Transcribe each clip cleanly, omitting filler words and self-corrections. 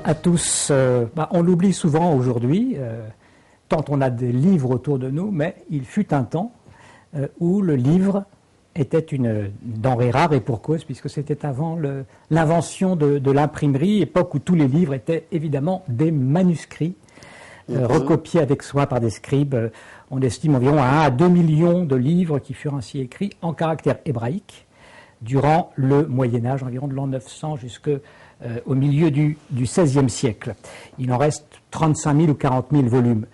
à tous. On l'oublie souvent aujourd'hui, tant on a des livres autour de nous, mais il fut un temps où le livre était une denrée rare, et pour cause, puisque c'était avant l'invention de l'imprimerie, époque où tous les livres étaient évidemment des manuscrits, recopiés avec soin par des scribes. On estime environ à 1 à 2 millions de livres qui furent ainsi écrits en caractère hébraïque durant le Moyen-Âge, environ de l'an 900 jusqu'au milieu du XVIe siècle. Il en reste 35 000 ou 40 000 volumes.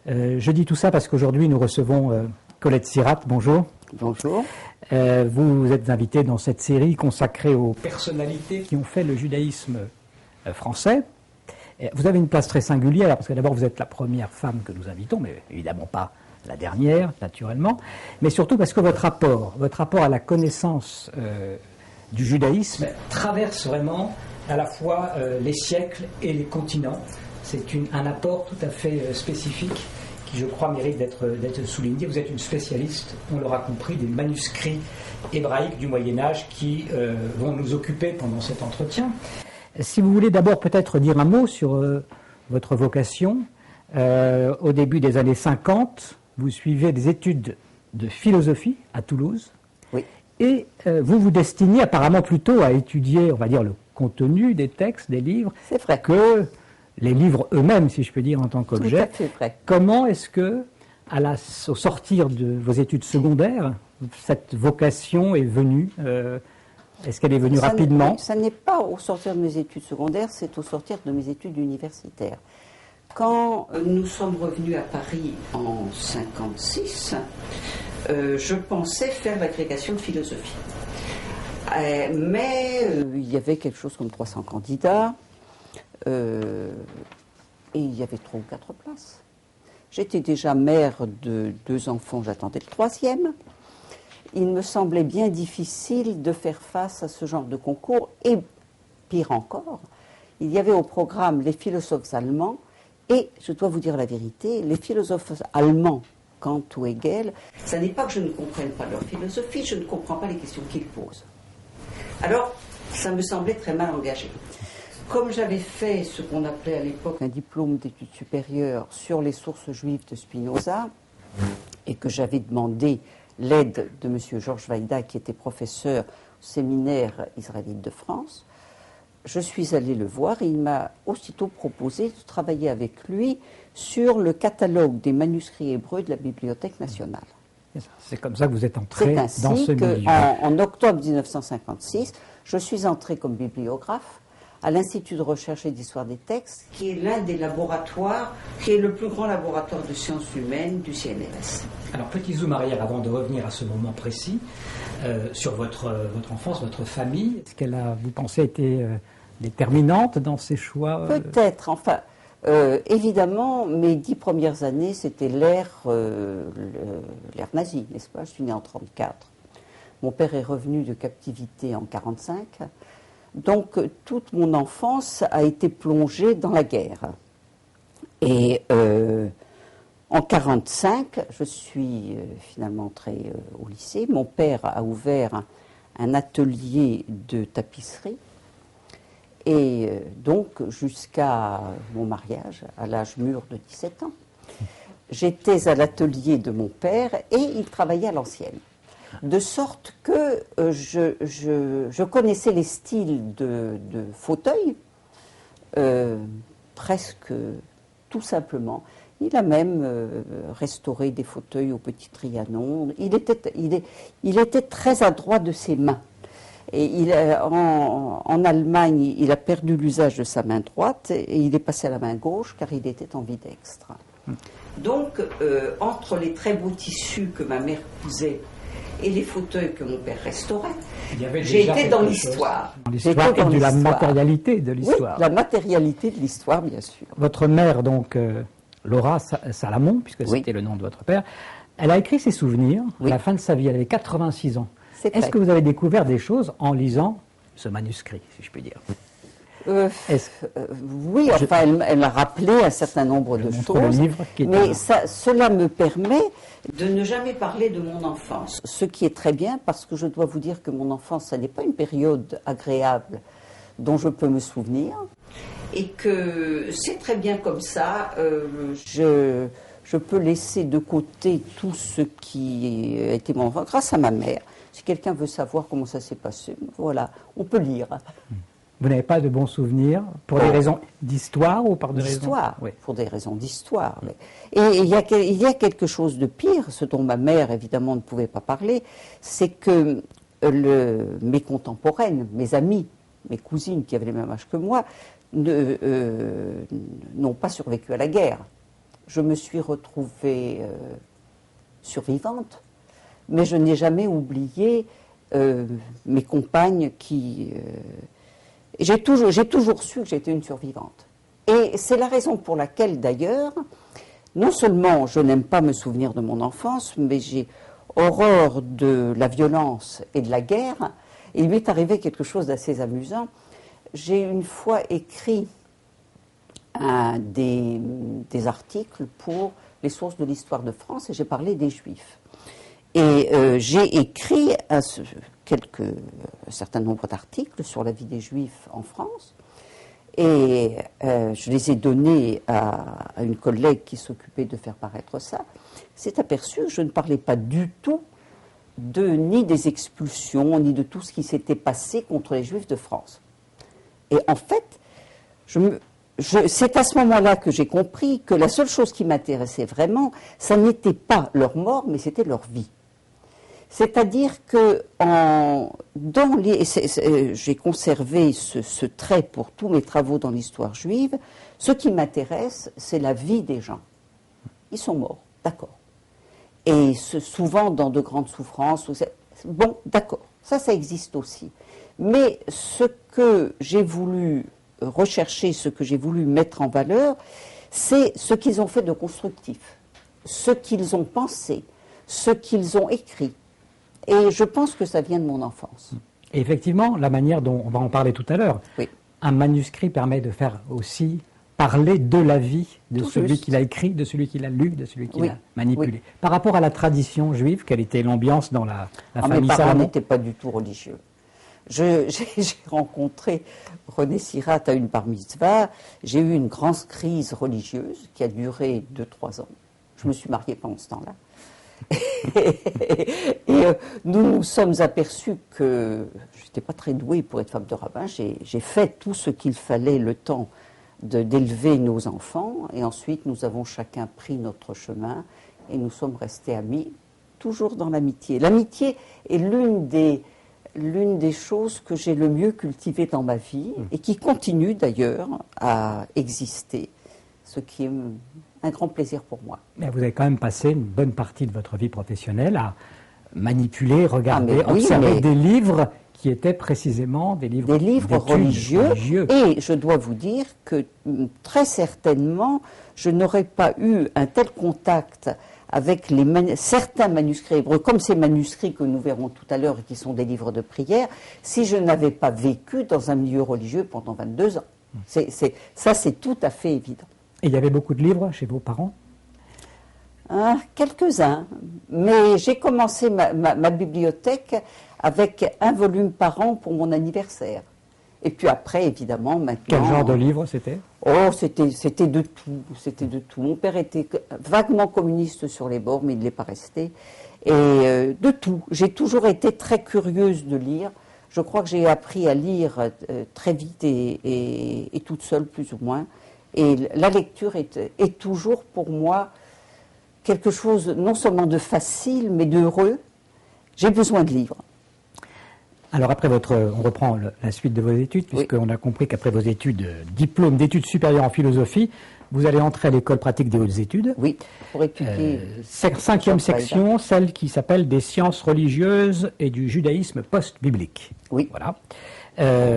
Je dis tout ça parce qu'aujourd'hui nous recevons Colette Sirat. Bonjour. Bonjour. Vous êtes invitée dans cette série consacrée aux personnalités qui ont fait le judaïsme français. Vous avez une place très singulière, parce que d'abord vous êtes la première femme que nous invitons, mais évidemment pas la dernière, naturellement, mais surtout parce que votre rapport à la connaissance du judaïsme traverse vraiment à la fois les siècles et les continents. C'est un apport tout à fait spécifique qui, je crois, mérite d'être souligné. Vous êtes une spécialiste, on l'aura compris, des manuscrits hébraïques du Moyen-Âge qui vont nous occuper pendant cet entretien. Si vous voulez d'abord peut-être dire un mot sur votre vocation. Au début des années 50, vous suivez des études de philosophie à Toulouse. Oui. Et vous vous destinez apparemment plutôt à étudier, on va dire, le contenu des textes, des livres, c'est vrai, que les livres eux-mêmes, si je peux dire, en tant qu'objet. Tout à fait vrai. Comment est-ce que, au sortir de vos études secondaires, cette vocation est venue est-ce qu'elle est venue rapidement? Ça n'est pas au sortir de mes études secondaires, c'est au sortir de mes études universitaires. Quand nous sommes revenus à Paris en 1956, je pensais faire l'agrégation de philosophie. Mais il y avait quelque chose comme 300 candidats, et il y avait 3 ou 4 places. J'étais déjà mère de 2 enfants, j'attendais le 3e. Il me semblait bien difficile de faire face à ce genre de concours, et pire encore, il y avait au programme les philosophes allemands, et je dois vous dire la vérité, les philosophes allemands, Kant ou Hegel, ça n'est pas que je ne comprenne pas leur philosophie, je ne comprends pas les questions qu'ils posent. Alors, ça me semblait très mal engagé. Comme j'avais fait ce qu'on appelait à l'époque un diplôme d'études supérieures sur les sources juives de Spinoza, et que j'avais demandé l'aide de M. Georges Weida, qui était professeur au séminaire israélite de France, je suis allée le voir et il m'a aussitôt proposé de travailler avec lui sur le catalogue des manuscrits hébreux de la Bibliothèque nationale. C'est comme ça que vous êtes entrée dans ce milieu. En octobre 1956, je suis entrée comme bibliographe à l'Institut de recherche et d'histoire des textes, qui est l'un des laboratoires, qui est le plus grand laboratoire de sciences humaines du CNRS. Alors, petit zoom arrière avant de revenir à ce moment précis, sur votre enfance, votre famille. Est-ce qu'elle a, vous pensez, été déterminante dans ses choix Peut-être, enfin, évidemment, mes 10 premières années, c'était l'ère nazie, n'est-ce pas? Je suis née en 1934. Mon père est revenu de captivité en 1945. Donc, toute mon enfance a été plongée dans la guerre. Et en 1945, je suis finalement entrée au lycée. Mon père a ouvert un atelier de tapisserie. Et donc, jusqu'à mon mariage, à l'âge mûr de 17 ans, j'étais à l'atelier de mon père et il travaillait à l'ancienne. De sorte que je connaissais les styles de fauteuils, presque tout simplement. Il a même restauré des fauteuils au Petit Trianon. Il était très adroit de ses mains. Et en Allemagne, il a perdu l'usage de sa main droite et il est passé à la main gauche car il était ambidextre. Donc, entre les très beaux tissus que ma mère cousait et les fauteuils que mon père restaurait, j'ai été dans l'histoire. L'histoire et de la matérialité de l'histoire. Oui, la matérialité de l'histoire, bien sûr. Votre mère, donc, Laura Salamon, puisque c'était le nom de votre père, elle a écrit ses souvenirs à la fin de sa vie. Elle avait 86 ans. Est-ce que vous avez découvert des choses en lisant ce manuscrit, si je puis dire? Oui, enfin, elle m'a rappelé un certain nombre de choses, mais cela me permet de ne jamais parler de mon enfance, ce qui est très bien parce que je dois vous dire que mon enfance, ça n'est pas une période agréable dont je peux me souvenir, et que c'est très bien comme ça. Je peux laisser de côté tout ce qui a été mon enfant grâce à ma mère. Si quelqu'un veut savoir comment ça s'est passé, voilà, on peut lire. Vous n'avez pas de bons souvenirs pour des raisons d'histoire ou par des raisons d'histoire, oui. Pour des raisons d'histoire. Et il y a quelque chose de pire, ce dont ma mère évidemment ne pouvait pas parler, c'est que mes contemporaines, mes amies, mes cousines qui avaient le même âge que moi, n'ont pas survécu à la guerre. Je me suis retrouvée survivante, mais je n'ai jamais oublié mes compagnes qui... J'ai toujours su que j'étais une survivante. Et c'est la raison pour laquelle, d'ailleurs, non seulement je n'aime pas me souvenir de mon enfance, mais j'ai horreur de la violence et de la guerre. Et il m'est arrivé quelque chose d'assez amusant. J'ai une fois écrit des articles pour les sources de l'histoire de France et j'ai parlé des Juifs. Et j'ai écrit un certain nombre d'articles sur la vie des Juifs en France et je les ai donnés à une collègue qui s'occupait de faire paraître ça. S'est aperçu que je ne parlais pas du tout ni des expulsions, ni de tout ce qui s'était passé contre les Juifs de France. Et en fait, c'est à ce moment-là que j'ai compris que la seule chose qui m'intéressait vraiment, ça n'était pas leur mort, mais c'était leur vie. C'est-à-dire que j'ai conservé ce trait pour tous mes travaux dans l'histoire juive. Ce qui m'intéresse, c'est la vie des gens. Ils sont morts, d'accord. Et souvent dans de grandes souffrances. Bon, d'accord, ça existe aussi. Mais ce que j'ai voulu rechercher, ce que j'ai voulu mettre en valeur, c'est ce qu'ils ont fait de constructif, ce qu'ils ont pensé, ce qu'ils ont écrit. Et je pense que ça vient de mon enfance. Et effectivement, la manière dont, on va en parler tout à l'heure, oui. Un manuscrit permet de faire aussi parler de la vie de celui qui l'a écrit, de celui qui l'a lu, de celui qui l'a manipulé. Oui. Par rapport à la tradition juive, quelle était l'ambiance dans la famille Mes parents Salamon? n'étaient pas du tout religieux. J'ai rencontré René Sirat à une bar mitzvah. J'ai eu une grande crise religieuse qui a duré 2-3 ans. Je me suis mariée pendant ce temps-là. et nous nous sommes aperçus que je n'étais pas très douée pour être femme de rabbin. J'ai fait tout ce qu'il fallait le temps d'élever nos enfants. Et ensuite, nous avons chacun pris notre chemin et nous sommes restés amis, toujours dans l'amitié. L'amitié est l'une des choses que j'ai le mieux cultivées dans ma vie et qui continue d'ailleurs à exister, ce qui est un grand plaisir pour moi. Mais vous avez quand même passé une bonne partie de votre vie professionnelle à manipuler, regarder, observer des livres qui étaient précisément des livres religieux. Et je dois vous dire que très certainement, je n'aurais pas eu un tel contact avec certains manuscrits hébreux, comme ces manuscrits que nous verrons tout à l'heure et qui sont des livres de prière, si je n'avais pas vécu dans un milieu religieux pendant 22 ans. Ça, c'est tout à fait évident. Et il y avait beaucoup de livres chez vos parents? Quelques-uns. Mais j'ai commencé ma bibliothèque avec un volume par an pour mon anniversaire. Et puis après, évidemment, maintenant... Quel genre de livre c'était? Oh, c'était de tout. C'était de tout. Mon père était vaguement communiste sur les bords, mais il ne l'est pas resté. Et de tout. J'ai toujours été très curieuse de lire. Je crois que j'ai appris à lire très vite et toute seule, plus ou moins. Et la lecture est toujours pour moi quelque chose non seulement de facile, mais d'heureux. J'ai besoin de livres. Alors après on reprend la suite de vos études, puisqu'on a compris qu'après vos études, diplôme d'études supérieures en philosophie, vous allez entrer à l'école pratique des hautes études. Oui, pour étudier. 5e section, celle qui s'appelle des sciences religieuses et du judaïsme post-biblique. Oui. Voilà.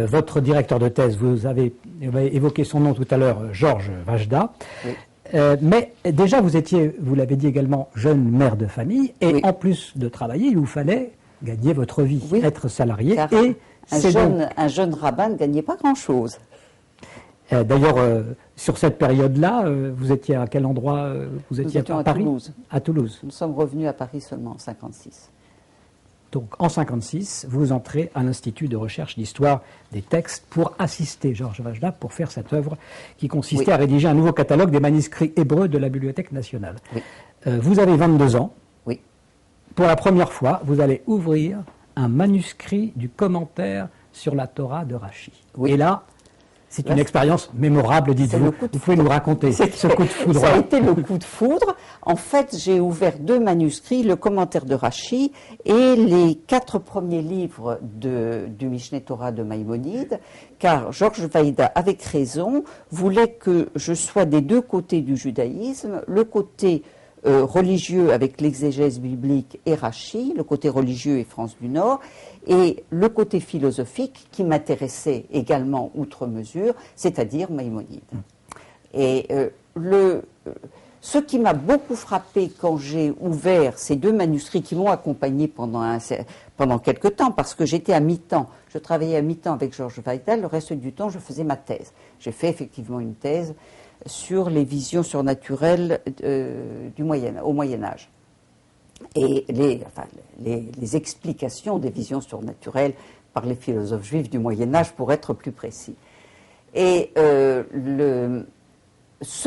Votre directeur de thèse, vous avez évoqué son nom tout à l'heure, Georges Vajda. Oui. Mais déjà, vous l'avez dit également, jeune mère de famille, et en plus de travailler, il vous fallait gagner votre vie, être salarié. Car et un jeune rabbin ne gagnait pas grand-chose. D'ailleurs, sur cette période-là, vous étiez à quel endroit? Vous étiez à Paris? Toulouse. À Toulouse. Nous sommes revenus à Paris seulement en 1956. Donc en 1956, vous entrez à l'Institut de recherche d'histoire des textes pour assister Georges Wajda pour faire cette œuvre qui consistait à rédiger un nouveau catalogue des manuscrits hébreux de la Bibliothèque nationale. Oui. Vous avez 22 ans. Oui. Pour la première fois, vous allez ouvrir un manuscrit du commentaire sur la Torah de Rachi. Oui. Et là, c'est une expérience mémorable, dites-vous. Vous pouvez nous raconter ce coup de foudre. Ça a été le coup de foudre. En fait, j'ai ouvert 2 manuscrits, le commentaire de Rachi et les 4 premiers livres du Mishneh Torah de Maïmonide, car Georges Wajda, avec raison, voulait que je sois des 2 côtés du judaïsme, le côté religieux avec l'exégèse biblique et Rachi, le côté religieux et France du Nord, et le côté philosophique qui m'intéressait également outre mesure, c'est-à-dire Maïmonide. Et ce qui m'a beaucoup frappé quand j'ai ouvert ces 2 manuscrits qui m'ont accompagné pendant quelque temps, parce que j'étais à mi-temps, je travaillais à mi-temps avec Georges Wajda, le reste du temps je faisais ma thèse. J'ai fait effectivement une thèse sur les visions surnaturelles au Moyen-Âge. Et les explications des visions surnaturelles par les philosophes juifs du Moyen-Âge, pour être plus précis. Et ce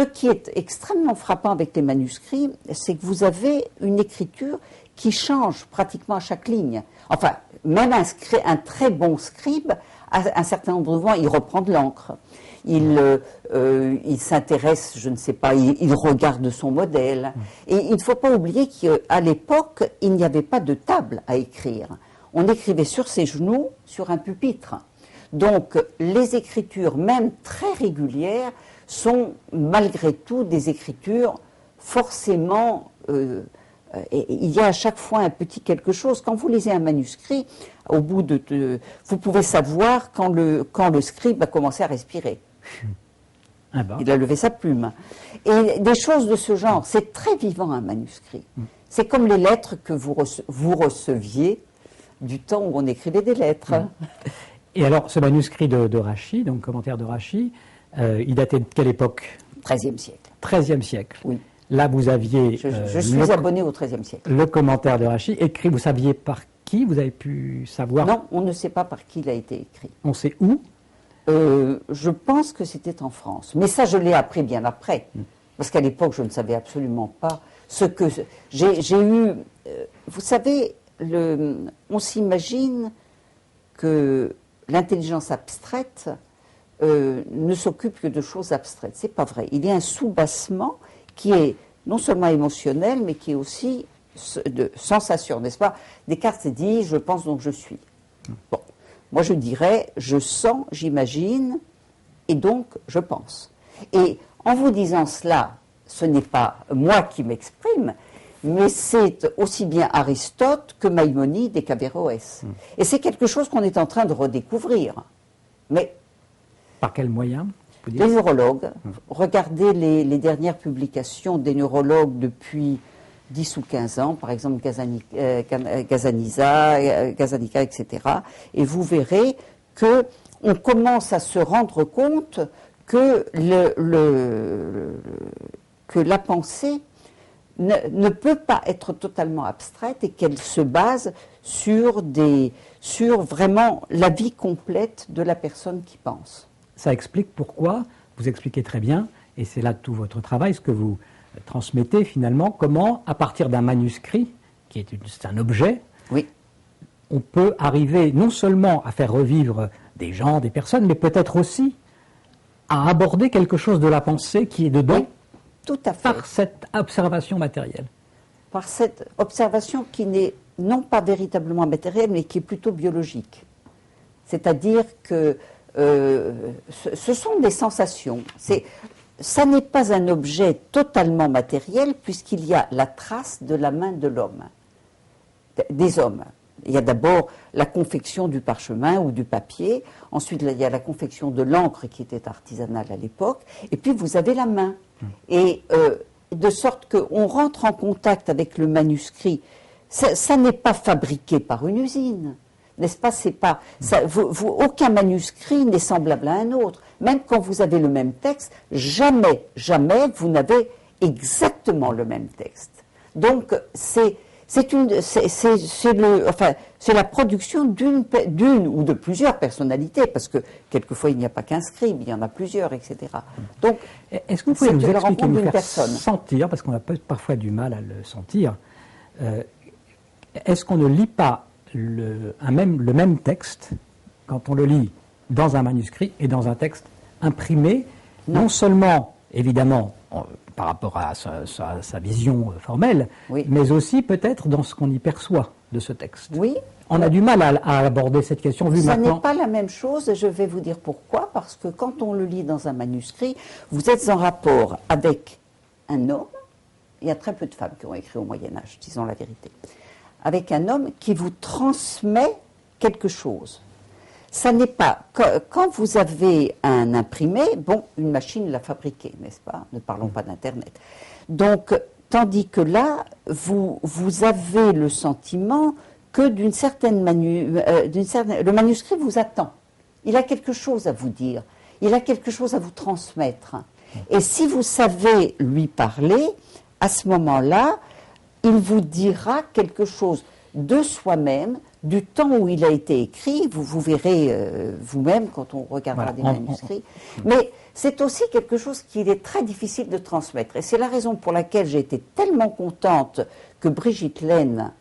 qui est extrêmement frappant avec les manuscrits, c'est que vous avez une écriture qui change pratiquement à chaque ligne. Enfin, même un très bon scribe, à un certain nombre de moments, il reprend de l'encre. Il s'intéresse, je ne sais pas, il regarde son modèle. Et il ne faut pas oublier qu'à l'époque, il n'y avait pas de table à écrire. On écrivait sur ses genoux, sur un pupitre. Donc, les écritures, même très régulières, sont malgré tout des écritures forcément... il y a à chaque fois un petit quelque chose. Quand vous lisez un manuscrit, au bout vous pouvez savoir quand le scribe a commencé à respirer. Ah ben. Il a levé sa plume. Et des choses de ce genre, c'est très vivant un manuscrit. C'est comme les lettres que vous receviez du temps où on écrivait des lettres. Et alors, ce manuscrit de Rachi, donc commentaire de Rachi, il datait de quelle époque? XIIIe siècle. XIIIe siècle. Oui. Là, vous aviez... Je suis abonné au XIIIe siècle. Le commentaire de Rachi, écrit, vous saviez par qui? Vous avez pu savoir? Non, on ne sait pas par qui il a été écrit. On sait où? Je pense que c'était en France. Mais ça, je l'ai appris bien après. Parce qu'à l'époque, je ne savais absolument pas ce que... J'ai eu... vous savez, on s'imagine que l'intelligence abstraite ne s'occupe que de choses abstraites. C'est pas vrai. Il y a un soubassement qui est non seulement émotionnel, mais qui est aussi de sensation, n'est-ce pas? Descartes dit « je pense donc je suis ». Bon, moi je dirais « je sens, j'imagine, et donc je pense ». Et en vous disant cela, ce n'est pas moi qui m'exprime, mais c'est aussi bien Aristote que Maïmonide et qu'Averroès. Et c'est quelque chose qu'on est en train de redécouvrir. Mais par quel moyen? Les neurologues, regardez les dernières publications des neurologues depuis 10 ou 15 ans, par exemple Gazzaniga, etc. Et vous verrez qu'on commence à se rendre compte que, que la pensée ne peut pas être totalement abstraite et qu'elle se base sur vraiment la vie complète de la personne qui pense. Ça explique pourquoi, vous expliquez très bien, et c'est là tout votre travail, ce que vous transmettez finalement, comment, à partir d'un manuscrit, qui est un objet, oui, on peut arriver non seulement à faire revivre des gens, des personnes, mais peut-être aussi à aborder quelque chose de la pensée qui est dedans, oui, tout à fait, par cette observation matérielle. Par cette observation qui n'est non pas véritablement matérielle, mais qui est plutôt biologique. C'est-à-dire que ce sont des sensations. Ça n'est pas un objet totalement matériel puisqu'il y a la trace de la main de l'homme, des hommes. Il y a d'abord la confection du parchemin ou du papier, ensuite il y a la confection de l'encre qui était artisanale à l'époque, et puis vous avez la main. Et de sorte qu'on rentre en contact avec le manuscrit. Ça n'est pas fabriqué par une usine. N'est-ce pas? C'est pas aucun manuscrit n'est semblable à un autre. Même quand vous avez le même texte, jamais vous n'avez exactement le même texte. Donc c'est la production d'une ou de plusieurs personnalités, parce que quelquefois il n'y a pas qu'un scribe, il y en a plusieurs, etc. Donc, est-ce que vous pouvez nous expliquer, nous faire personne. sentir, parce qu'on a parfois du mal à le sentir, est-ce qu'on ne lit pas le même texte quand on le lit dans un manuscrit et dans un texte imprimé, non seulement, évidemment, par rapport à sa vision formelle, oui. mais aussi peut-être dans ce qu'on y perçoit de ce texte. Oui. On a du mal à aborder cette question vu maintenant. Ça n'est pas la même chose, et je vais vous dire pourquoi. Parce que quand on le lit dans un manuscrit, vous êtes en rapport avec un homme. Il y a très peu de femmes qui ont écrit au Moyen-Âge, disons la vérité. Avec un homme qui vous transmet quelque chose. Ça n'est pas... Quand vous avez un imprimé, bon, une machine l'a fabriqué, n'est-ce pas? Ne parlons pas d'Internet. Donc, tandis que là, vous avez le sentiment que le manuscrit vous attend. Il a quelque chose à vous dire. Il a quelque chose à vous transmettre. Et si vous savez lui parler, à ce moment-là, il vous dira quelque chose de soi-même, du temps où il a été écrit. Vous verrez vous-même quand on regardera des manuscrits. Mais c'est aussi quelque chose qu'il est très difficile de transmettre. Et c'est la raison pour laquelle j'ai été tellement contente que Brigitte Laine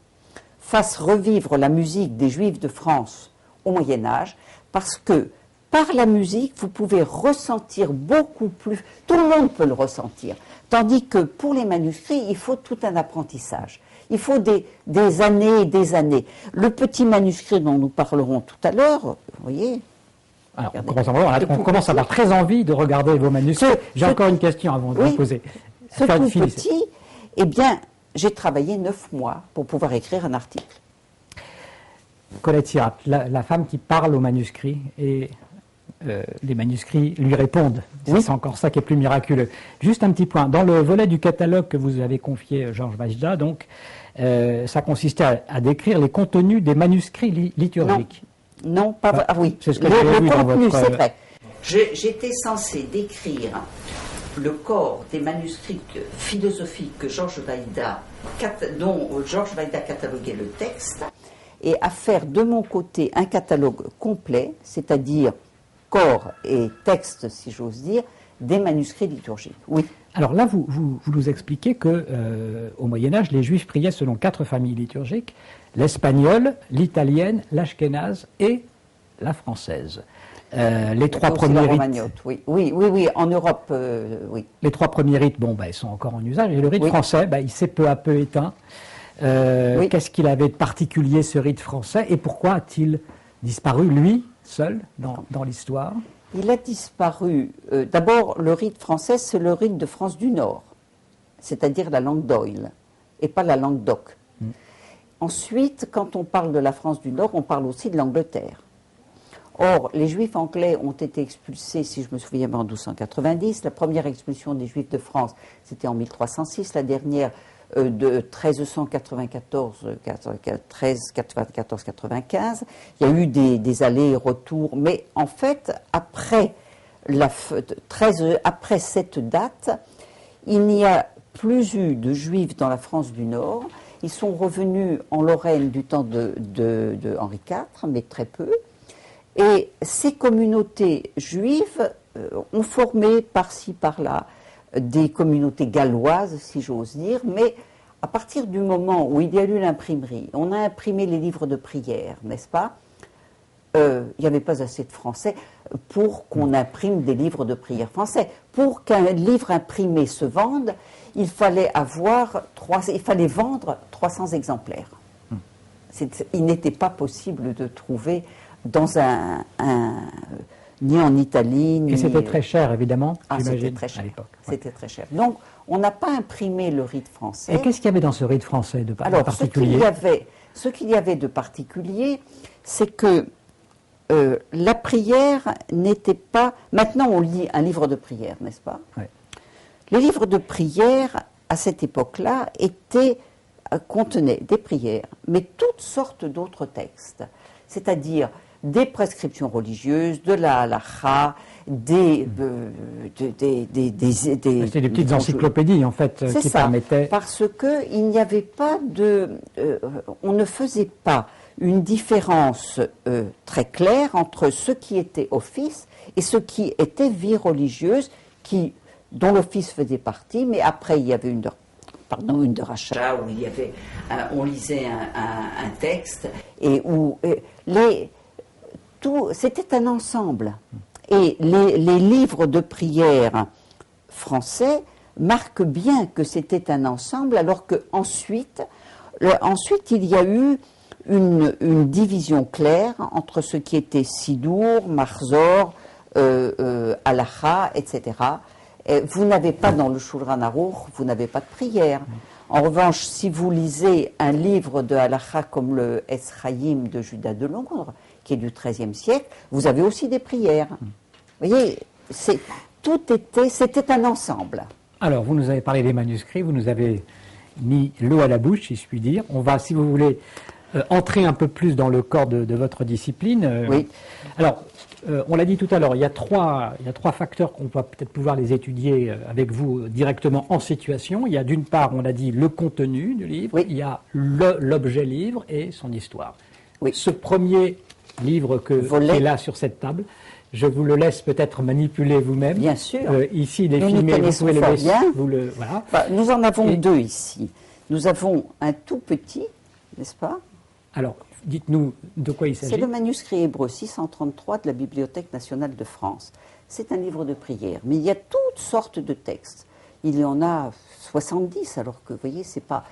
fasse revivre la musique des Juifs de France au Moyen-Âge, parce que par la musique, vous pouvez ressentir beaucoup plus. Tout le monde peut le ressentir. Tandis que pour les manuscrits, il faut tout un apprentissage. Il faut des années et des années. Le petit manuscrit dont nous parlerons tout à l'heure, vous voyez. Alors, on commence à avoir très envie de regarder vos manuscrits. J'ai encore une question avant de vous poser. Ce tout petit, eh bien, j'ai travaillé 9 mois pour pouvoir écrire un article. Colette Sirac, la femme qui parle aux manuscrits et les manuscrits lui répondent. Oui. C'est encore ça qui est plus miraculeux. Juste un petit point. Dans le volet du catalogue que vous avez confié Georges Wajda, donc, ça consistait à décrire les contenus des manuscrits liturgiques. Non, pas vrai. Ah oui, c'est ce que le contenu, c'est vrai. J'étais censé décrire le corps des manuscrits philosophiques que dont Georges Wajda cataloguait le texte, et à faire de mon côté un catalogue complet, c'est-à-dire corps et texte, si j'ose dire, des manuscrits liturgiques. Oui. Alors là, vous nous expliquez que au Moyen-Âge, les Juifs priaient selon 4 familles liturgiques: l'espagnole, l'italienne, l'ashkénaze et la française. Les 3 premiers rites. Oui, en Europe, oui. Les 3 premiers rites, ils sont encore en usage, et le rite français, il s'est peu à peu éteint. Qu'est-ce qu'il avait de particulier, ce rite français, et pourquoi a-t-il disparu, lui, seul, dans l'histoire? Il a disparu. D'abord, le rite français, c'est le rite de France du Nord, c'est-à-dire la langue d'Oil, et pas la langue d'Oc. Ensuite, quand on parle de la France du Nord, on parle aussi de l'Angleterre. Or, les Juifs anglais ont été expulsés, si je me souviens bien, en 1290. La première expulsion des Juifs de France, c'était en 1306. La dernière, de 1394-95. Il y a eu des allers et retours. Mais en fait, après cette date, il n'y a plus eu de Juifs dans la France du Nord. Ils sont revenus en Lorraine du temps de Henri IV, mais très peu. Et ces communautés juives ont formé par-ci, par-là des communautés galloises, si j'ose dire, mais à partir du moment où il y a eu l'imprimerie, on a imprimé les livres de prière, n'est-ce pas? Il n'y avait pas assez de Français pour qu'on imprime des livres de prière français. Pour qu'un livre imprimé se vende, il fallait vendre 300 exemplaires. Il n'était pas possible de trouver ni en Italie, ni... Et c'était très cher, évidemment, c'était très cher. C'était très cher. Donc, on n'a pas imprimé le rite français. Et qu'est-ce qu'il y avait dans ce rite français de particulier? Ce qu'il y avait de particulier, c'est que la prière n'était pas... Maintenant, on lit un livre de prière, n'est-ce pas? Oui. Les livres de prière, à cette époque-là, contenaient des prières, mais toutes sortes d'autres textes. C'est-à-dire des prescriptions religieuses, de la halakha, c'était des petites encyclopédies, en fait, qui permettaient... Parce qu'il n'y avait pas on ne faisait pas une différence très claire entre ce qui était office et ce qui était vie religieuse, dont l'office faisait partie, mais après il y avait une de rachat, où on lisait un texte, et où c'était un ensemble. Et les livres de prière français marquent bien que c'était un ensemble, alors qu'ensuite, il y a eu une division claire entre ce qui était Sidour, Marzor, Halakha, etc. Et vous n'avez pas dans le Shulchan Aruch, vous n'avez pas de prière. En revanche, si vous lisez un livre de Halakha comme le Esraïm de Judas de Londres, qui est du XIIIe siècle, vous avez aussi des prières. Vous voyez, c'était un ensemble. Alors, vous nous avez parlé des manuscrits, vous nous avez mis l'eau à la bouche, si je puis dire. On va, si vous voulez, entrer un peu plus dans le corps de votre discipline. Oui. Alors, on l'a dit tout à l'heure, il y a trois facteurs qu'on va peut-être pouvoir les étudier avec vous directement en situation. Il y a d'une part, on a dit, le contenu du livre, il y a l'objet livre et son histoire. Oui. Ce premier livre qui est là sur cette table, je vous le laisse peut-être manipuler vous-même. Bien sûr. Ici, il est filmé, vous pouvez le laisser. Voilà. Nous en avons deux ici. Nous avons un tout petit, n'est-ce pas? Alors, dites-nous de quoi il s'agit. C'est le manuscrit hébreu 633 de la Bibliothèque nationale de France. C'est un livre de prière, mais il y a toutes sortes de textes. Il y en a 70, alors que, vous voyez, c'est pas...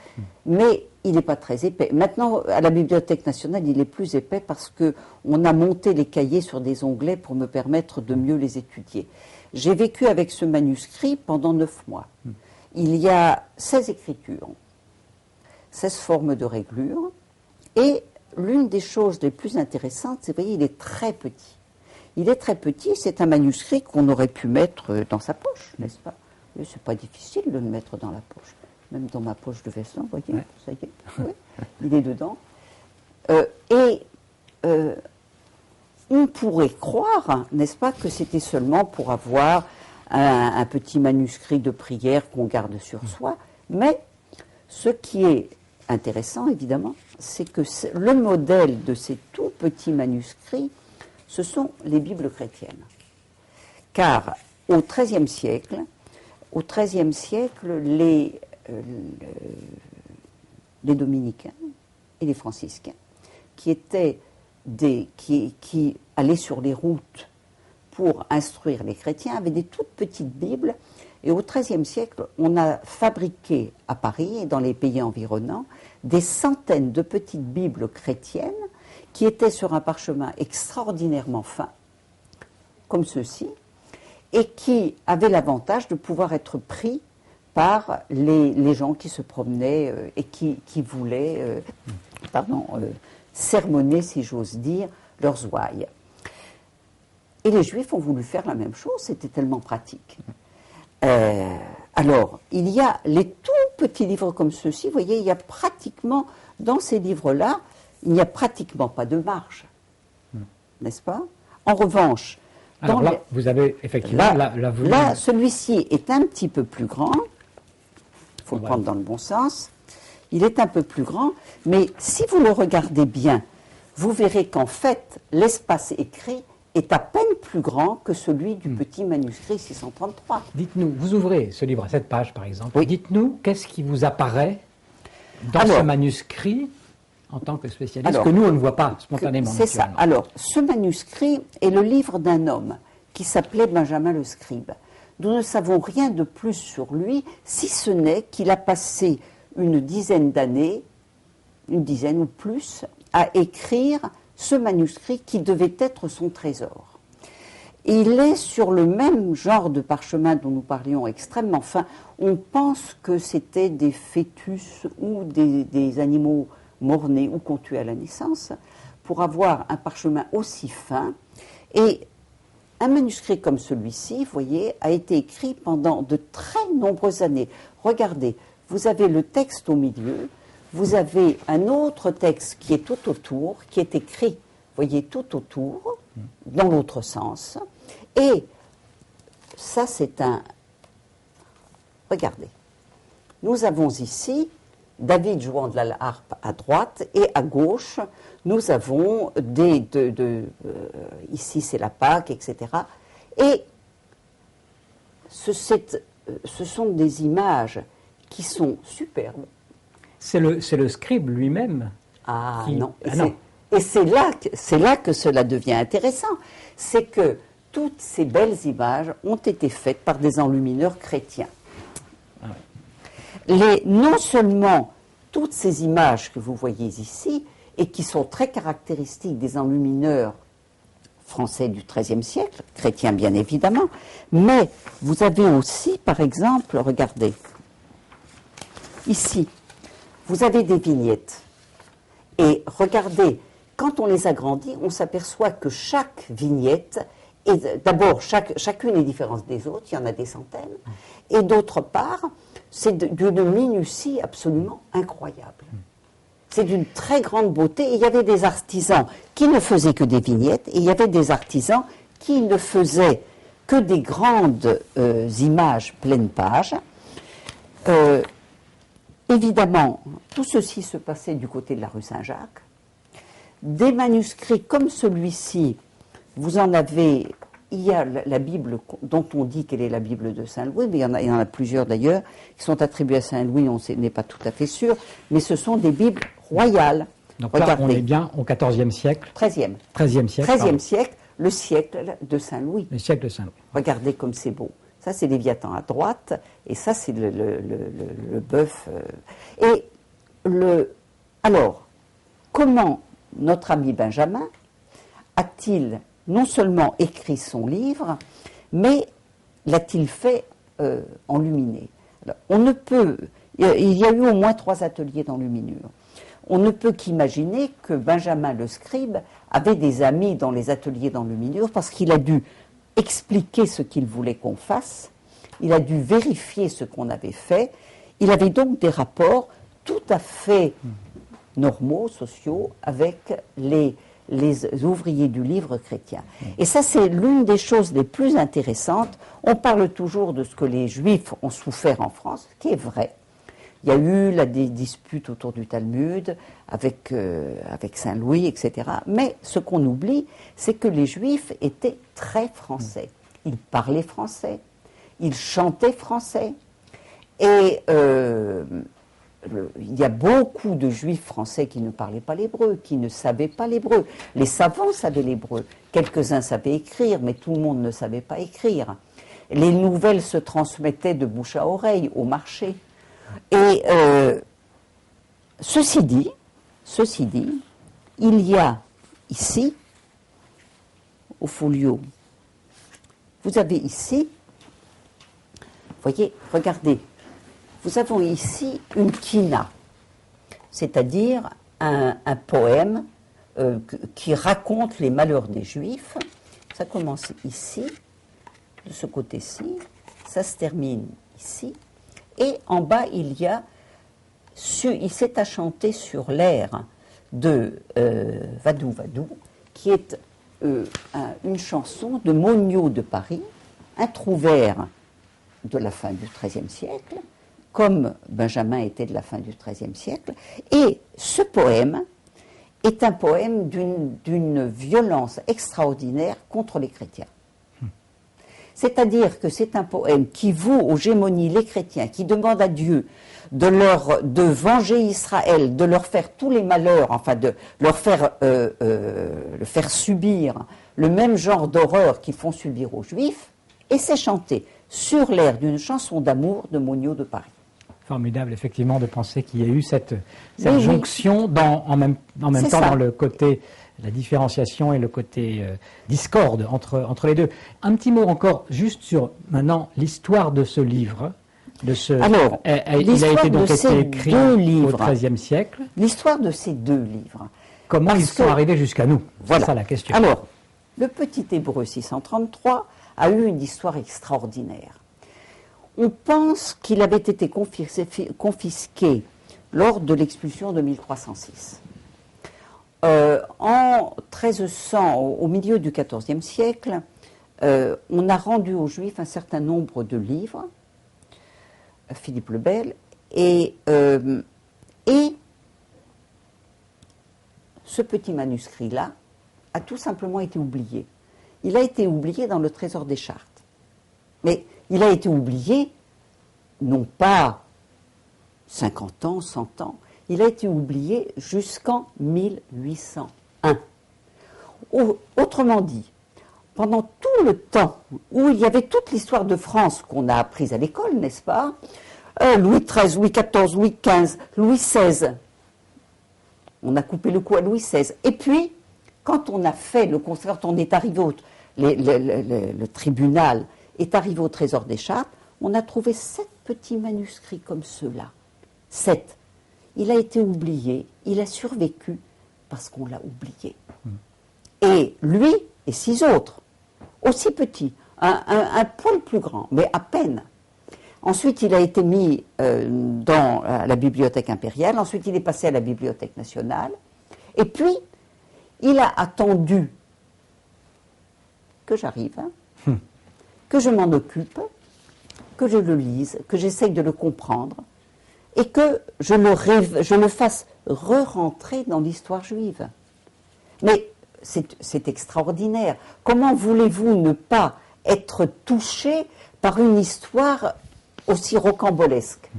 Mais il n'est pas très épais. Maintenant, à la Bibliothèque nationale, il est plus épais parce qu'on a monté les cahiers sur des onglets pour me permettre de mieux les étudier. J'ai vécu avec ce manuscrit pendant 9 mois. Il y a 16 écritures, 16 formes de réglure, et l'une des choses les plus intéressantes, c'est, vous voyez, il est très petit. Il est très petit, c'est un manuscrit qu'on aurait pu mettre dans sa poche, n'est-ce pas? C'est pas difficile de le mettre dans la poche. Même dans ma poche de veston, vous voyez, ça y est, oui, il est dedans. On pourrait croire, n'est-ce pas, que c'était seulement pour avoir un petit manuscrit de prière qu'on garde sur soi, mais ce qui est intéressant, évidemment, c'est que le modèle de ces tout petits manuscrits, ce sont les Bibles chrétiennes. Car au XIIIe siècle, les dominicains et les franciscains, qui allaient sur les routes pour instruire les chrétiens, avaient des toutes petites Bibles. Et au XIIIe siècle, on a fabriqué à Paris et dans les pays environnants des centaines de petites Bibles chrétiennes qui étaient sur un parchemin extraordinairement fin, comme ceci, et qui avaient l'avantage de pouvoir être pris par les gens qui se promenaient et qui voulaient sermonner, si j'ose dire, leurs ouailles. Et les Juifs ont voulu faire la même chose, c'était tellement pratique. Alors, il y a les tout petits livres comme ceux-ci, vous voyez, il y a pratiquement, dans ces livres-là, il n'y a pratiquement pas de marge, n'est-ce pas? En revanche, alors là, vous avez effectivement... Là, celui-ci est un petit peu plus grand, il faut le prendre dans le bon sens, il est un peu plus grand, mais si vous le regardez bien, vous verrez qu'en fait, l'espace écrit est à peine plus grand que celui du petit manuscrit 633. Dites-nous, vous ouvrez ce livre à 7 pages par exemple, oui. Dites-nous qu'est-ce qui vous apparaît dans ce manuscrit en tant que spécialiste, que nous on ne voit pas spontanément. C'est ça. Alors, ce manuscrit est le livre d'un homme qui s'appelait Benjamin le Scribe. Nous ne savons rien de plus sur lui, si ce n'est qu'il a passé une dizaine d'années, une dizaine ou plus, à écrire ce manuscrit qui devait être son trésor. Il est sur le même genre de parchemin dont nous parlions, extrêmement fin. On pense que c'était des fœtus ou des animaux mort-nés ou qu'on tuait à la naissance, pour avoir un parchemin aussi fin. Et un manuscrit comme celui-ci, vous voyez, a été écrit pendant de très nombreuses années. Regardez, vous avez le texte au milieu, vous avez un autre texte qui est tout autour, qui est écrit voyez, tout autour, dans l'autre sens. Et ça, c'est un... Regardez. Nous avons ici David jouant de la harpe à droite, et à gauche, nous avons ici c'est la Pâque, etc. Et ce sont des images qui sont superbes. C'est le scribe lui-même. Ah qui... non. Ah, non. Et c'est là que cela devient intéressant. C'est que toutes ces belles images ont été faites par des enlumineurs chrétiens. Ah oui. Non seulement toutes ces images que vous voyez ici, et qui sont très caractéristiques des enlumineurs français du XIIIe siècle, chrétiens bien évidemment, mais vous avez aussi, par exemple, regardez, ici, vous avez des vignettes. Et regardez, quand on les agrandit, on s'aperçoit que chaque vignette, d'abord, chacune est différente des autres, il y en a des centaines, et d'autre part, c'est d'une minutie absolument incroyable. C'est d'une très grande beauté. Et il y avait des artisans qui ne faisaient que des vignettes, et il y avait des artisans qui ne faisaient que des grandes images pleines pages. Évidemment, tout ceci se passait du côté de la rue Saint-Jacques. Des manuscrits comme celui-ci, vous en avez, il y a la Bible dont on dit qu'elle est la Bible de Saint-Louis, mais il y en a plusieurs d'ailleurs, qui sont attribuées à Saint-Louis, on n'est pas tout à fait sûr, mais ce sont des Bibles royales. Donc là, on est bien au XIVe siècle. XIIIe. XIIIe siècle. XIIIe siècle, le siècle de Saint-Louis. Le siècle de Saint-Louis. Regardez comme c'est beau. Ça, c'est Léviathan à droite, et ça, c'est le bœuf. Alors, comment notre ami Benjamin a-t-il non seulement écrit son livre, mais l'a-t-il fait enluminer? Alors, il y a eu au moins 3 ateliers d'enluminure. On ne peut qu'imaginer que Benjamin le scribe avait des amis dans les ateliers d'enluminure parce qu'il a dû expliquer ce qu'il voulait qu'on fasse, il a dû vérifier ce qu'on avait fait, il avait donc des rapports tout à fait normaux, sociaux, avec les ouvriers du livre chrétien. Et ça, c'est l'une des choses les plus intéressantes. On parle toujours de ce que les Juifs ont souffert en France, ce qui est vrai. Il y a eu des disputes autour du Talmud avec Saint-Louis, etc. Mais ce qu'on oublie, c'est que les Juifs étaient très français. Ils parlaient français, ils chantaient français. Et il y a beaucoup de Juifs français qui ne parlaient pas l'hébreu, qui ne savaient pas l'hébreu. Les savants savaient l'hébreu. Quelques-uns savaient écrire, mais tout le monde ne savait pas écrire. Les nouvelles se transmettaient de bouche à oreille, au marché. Et ceci dit, il y a ici, au folio, vous avez ici, voyez, regardez, nous avons ici une kina, c'est-à-dire un poème qui raconte les malheurs des Juifs. Ça commence ici, de ce côté-ci, ça se termine ici. Et en bas, il s'est à chanter sur l'air de Vadou Vadou, qui est une chanson de Mogniot de Paris, un trouvère de la fin du XIIIe siècle, comme Benjamin était de la fin du XIIIe siècle. Et ce poème est un poème d'une violence extraordinaire contre les chrétiens. C'est-à-dire que c'est un poème qui voue aux gémonies les chrétiens, qui demande à Dieu de venger Israël, de leur faire tous les malheurs, enfin de leur faire subir le même genre d'horreur qu'ils font subir aux Juifs, et c'est chanté sur l'air d'une chanson d'amour de Mogniot de Paris. Formidable, effectivement, de penser qu'il y a eu cette jonction en même temps dans le côté, la différenciation et le côté discorde entre les deux. Un petit mot encore, juste sur maintenant l'histoire de ce livre. Alors, il a été écrit au XIIIe siècle. L'histoire de ces 2 livres. Comment ils sont arrivés jusqu'à nous? Voilà. C'est ça la question. Alors, le petit Hébreu 633 a eu une histoire extraordinaire. On pense qu'il avait été confisqué lors de l'expulsion de 1306. En 1300, au milieu du XIVe siècle, on a rendu aux Juifs un certain nombre de livres, Philippe le Bel, et ce petit manuscrit-là a tout simplement été oublié. Il a été oublié dans le Trésor des Chartes. Mais il a été oublié, non pas 50 ans, 100 ans, il a été oublié jusqu'en 1801. Autrement dit, pendant tout le temps où il y avait toute l'histoire de France qu'on a apprise à l'école, n'est-ce pas, Louis XIII, Louis XIV, Louis XV, Louis XVI, on a coupé le cou à Louis XVI. Et puis, quand on a fait quand on est arrivé le tribunal est arrivé au Trésor des Chartes, on a trouvé 7 petits manuscrits comme ceux-là. 7. Il a été oublié, il a survécu parce qu'on l'a oublié. Et lui et 6 autres, aussi petits, un poil plus grand, mais à peine. Ensuite, il a été mis dans la bibliothèque impériale, ensuite il est passé à la bibliothèque nationale, et puis il a attendu que j'arrive, que je m'en occupe, que je le lise, que j'essaye de le comprendre, et que je le fasse re-rentrer dans l'histoire juive. Mais c'est extraordinaire. Comment voulez-vous ne pas être touché par une histoire aussi rocambolesque?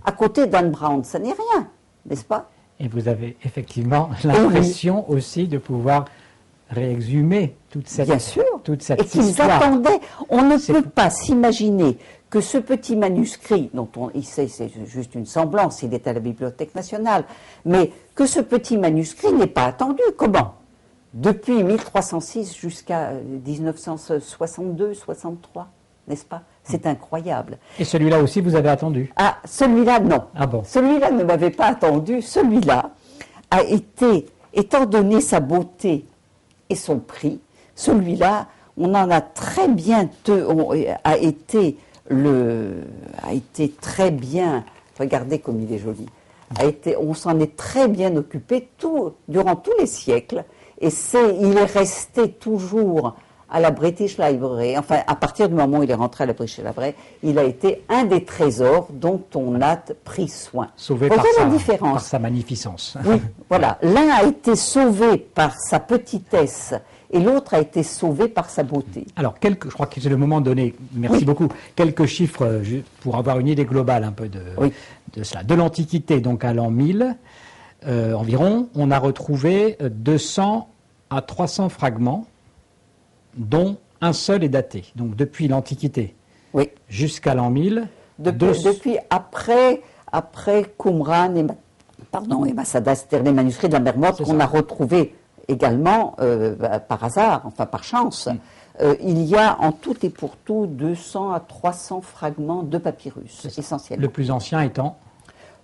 À côté d'Anne Brown, ça n'est rien, n'est-ce pas? Et vous avez effectivement l'impression aussi de pouvoir réexhumer toute cette, bien sûr, toute cette et qu'ils histoire. attendaient. On ne peut pas s'imaginer que ce petit manuscrit, dont c'est juste une semblance, il est à la Bibliothèque nationale, mais que ce petit manuscrit n'est pas attendu. Comment? Depuis 1306 jusqu'à 1962-63, n'est-ce pas? C'est incroyable. Et celui-là aussi, vous avez attendu? Ah, celui-là, non. Ah bon? Celui-là ne m'avait pas attendu. Celui-là a été, étant donné sa beauté et son prix, celui-là, on en a très bien, a été très bien, regardez comme il est joli, on s'en est très bien occupé durant tous les siècles, et il est resté toujours à la British Library, enfin à partir du moment où il est rentré à la British Library, il a été un des trésors dont on a pris soin. Sauvé par sa magnificence. Oui, voilà. L'un a été sauvé par sa petitesse et l'autre a été sauvé par sa beauté. Alors, je crois que c'est le moment de donner, merci beaucoup, quelques chiffres pour avoir une idée globale un peu de cela. De l'Antiquité, donc à l'an 1000 environ, on a retrouvé 200 à 300 fragments, dont un seul est daté. Donc depuis l'Antiquité jusqu'à l'an 1000. Depuis après Qumran et Massadas, c'est-à-dire les manuscrits de la mer Morte qu'on a retrouvés également par hasard, enfin par chance. Il y a en tout et pour tout 200 à 300 fragments de papyrus, essentiellement. Le plus ancien étant?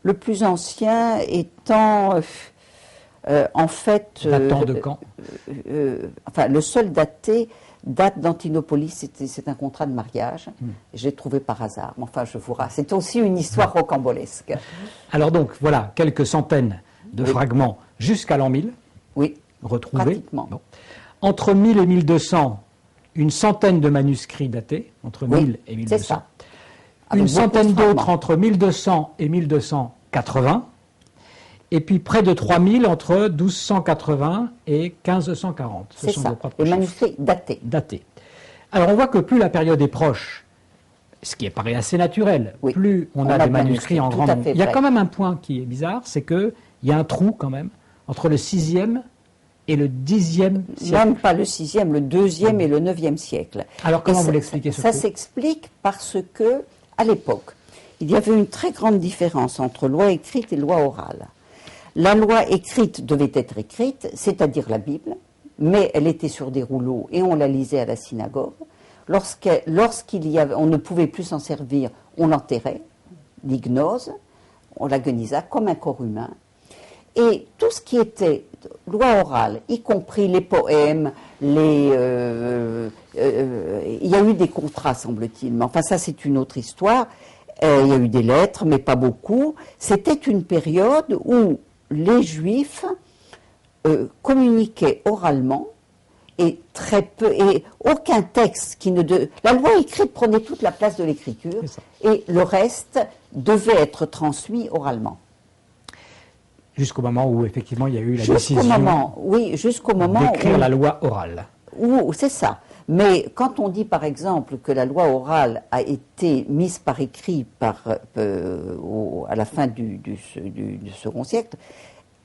Le plus ancien étant, en fait... Datant de quand? Enfin, le seul daté date d'Antinopolis, c'est un contrat de mariage. Je l'ai trouvé par hasard. Enfin, c'est aussi une histoire rocambolesque. Alors donc, voilà, quelques centaines de fragments jusqu'à l'an 1000. Oui, retrouvés. Pratiquement. Bon. Entre 1000 et 1200, une centaine de manuscrits datés, entre 1000 et 1200. C'est ça. Une centaine d'autres entre 1200 et 1280. Et puis près de 3000 entre 1280 et 1540. C'est ça, les manuscrits datés. Alors on voit que plus la période est proche, ce qui paraît assez naturel, plus on a des manuscrits en grand nombre. Il y a quand même un point qui est bizarre, c'est qu'il y a un trou quand même entre le 6e et le 10e siècle. Même pas le 6e, le 2e et le 9e siècle. Alors comment vous l'expliquez ce Ça s'explique parce que, à l'époque, il y avait une très grande différence entre loi écrite et loi orale. La loi écrite devait être écrite, c'est-à-dire la Bible, mais elle était sur des rouleaux et on la lisait à la synagogue. On ne pouvait plus s'en servir, on l'enterrait, l'ignose, on la guenisa comme un corps humain. Et tout ce qui était loi orale, y compris les poèmes, il y a eu des contrats, semble-t-il, mais enfin ça c'est une autre histoire. Il y a eu des lettres, mais pas beaucoup. C'était une période où les Juifs communiquaient oralement et très peu, et aucun texte qui ne... La loi écrite prenait toute la place de l'écriture et le reste devait être transmis oralement. Jusqu'au moment où, effectivement, il y a eu la décision jusqu'au moment d'écrire la loi orale. C'est ça. Mais quand on dit, par exemple, que la loi orale a été mise par écrit à la fin du second siècle,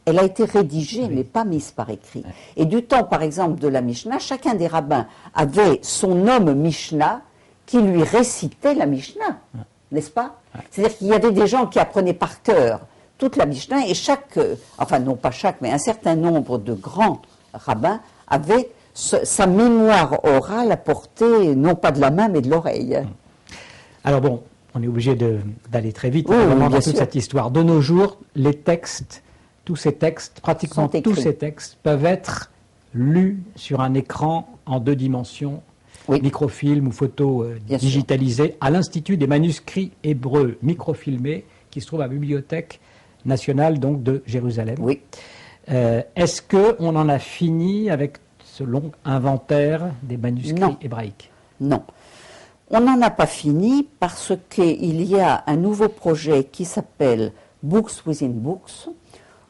elle a été rédigée, mais pas mise par écrit. Et du temps, par exemple, de la Mishnah, chacun des rabbins avait son homme Mishnah qui lui récitait la Mishnah, n'est-ce pas? C'est-à-dire qu'il y avait des gens qui apprenaient par cœur toute la Mishnah, et enfin non pas chaque, mais un certain nombre de grands rabbins avaient sa mémoire orale à portée, non pas de la main, mais de l'oreille. Alors bon, on est obligé d'aller très vite dans toute cette histoire. De nos jours, les textes, tous ces textes, pratiquement tous ces textes, peuvent être lus sur un écran en 2 dimensions, microfilm ou photo digitalisée, à l'Institut des manuscrits hébreux microfilmés, qui se trouve à la Bibliothèque nationale donc, de Jérusalem. Oui. Est-ce qu'on en a fini avec ce long inventaire des manuscrits hébraïques? Non. On n'en a pas fini parce qu'il y a un nouveau projet qui s'appelle Books Within Books,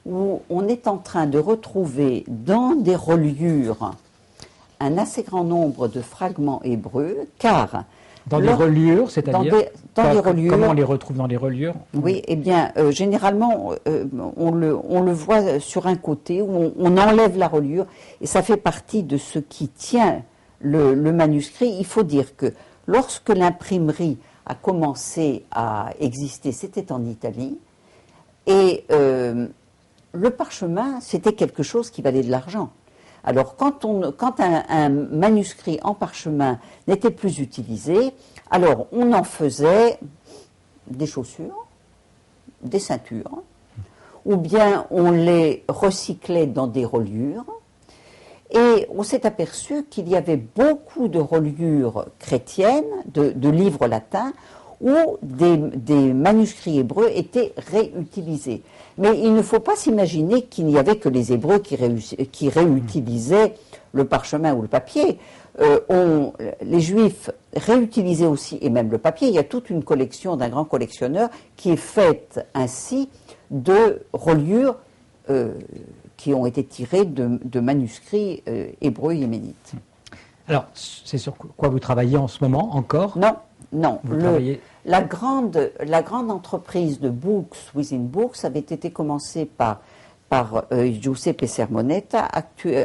où on est en train de retrouver dans des reliures un assez grand nombre de fragments hébreux, car... Dans des reliures, c'est-à-dire dans des reliures. Comment on les retrouve dans les reliures? Oui, eh bien, généralement, on le voit sur un côté, où on enlève la reliure, et ça fait partie de ce qui tient le manuscrit. Il faut dire que lorsque l'imprimerie a commencé à exister, c'était en Italie, et le parchemin, c'était quelque chose qui valait de l'argent. Alors, quand un manuscrit en parchemin n'était plus utilisé, alors on en faisait des chaussures, des ceintures, ou bien on les recyclait dans des reliures, et on s'est aperçu qu'il y avait beaucoup de reliures chrétiennes, de livres latins, où des manuscrits hébreux étaient réutilisés. Mais il ne faut pas s'imaginer qu'il n'y avait que les Hébreux qui réutilisaient le parchemin ou le papier. Les Juifs réutilisaient aussi, et même le papier. Il y a toute une collection d'un grand collectionneur qui est faite ainsi de reliures qui ont été tirées de manuscrits hébreux yéménites. Alors, c'est sur quoi vous travaillez en ce moment encore? Non. La grande entreprise de Books Within Books avait été commencée par Giuseppe Sermonetta,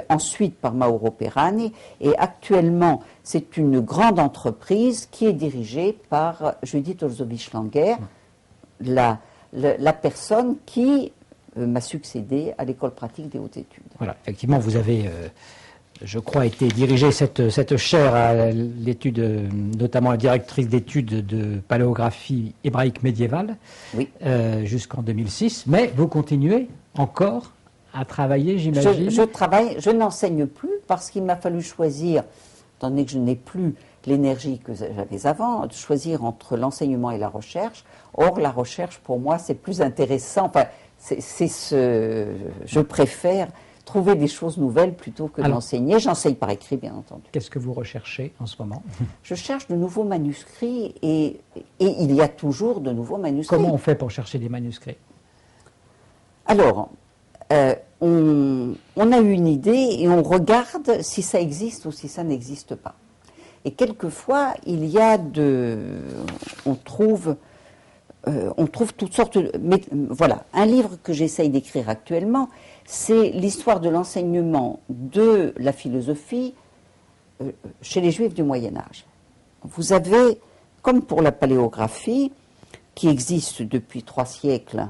ensuite par Mauro Perani, et actuellement c'est une grande entreprise qui est dirigée par Judith Olzowicz-Langer, la personne qui m'a succédé à l'école pratique des hautes études. Voilà, effectivement, vous avez... je crois, été dirigé cette chaire à l'étude, notamment la directrice d'études de paléographie hébraïque médiévale, jusqu'en 2006. Mais vous continuez encore à travailler, j'imagine? Je travaille, je n'enseigne plus parce qu'il m'a fallu choisir, étant donné que je n'ai plus l'énergie que j'avais avant, de choisir entre l'enseignement et la recherche. Or, la recherche, pour moi, c'est plus intéressant. Enfin, je préfère trouver des choses nouvelles plutôt que d'enseigner. J'enseigne par écrit, bien entendu. Qu'est-ce que vous recherchez en ce moment? Je cherche de nouveaux manuscrits et il y a toujours de nouveaux manuscrits. Comment on fait pour chercher des manuscrits? Alors, on a une idée et on regarde si ça existe ou si ça n'existe pas. Et quelquefois, il y a on trouve toutes sortes de... Mais voilà, un livre que j'essaye d'écrire actuellement, c'est l'histoire de l'enseignement de la philosophie chez les Juifs du Moyen-Âge. Vous avez, comme pour la paléographie, qui existe depuis 3 siècles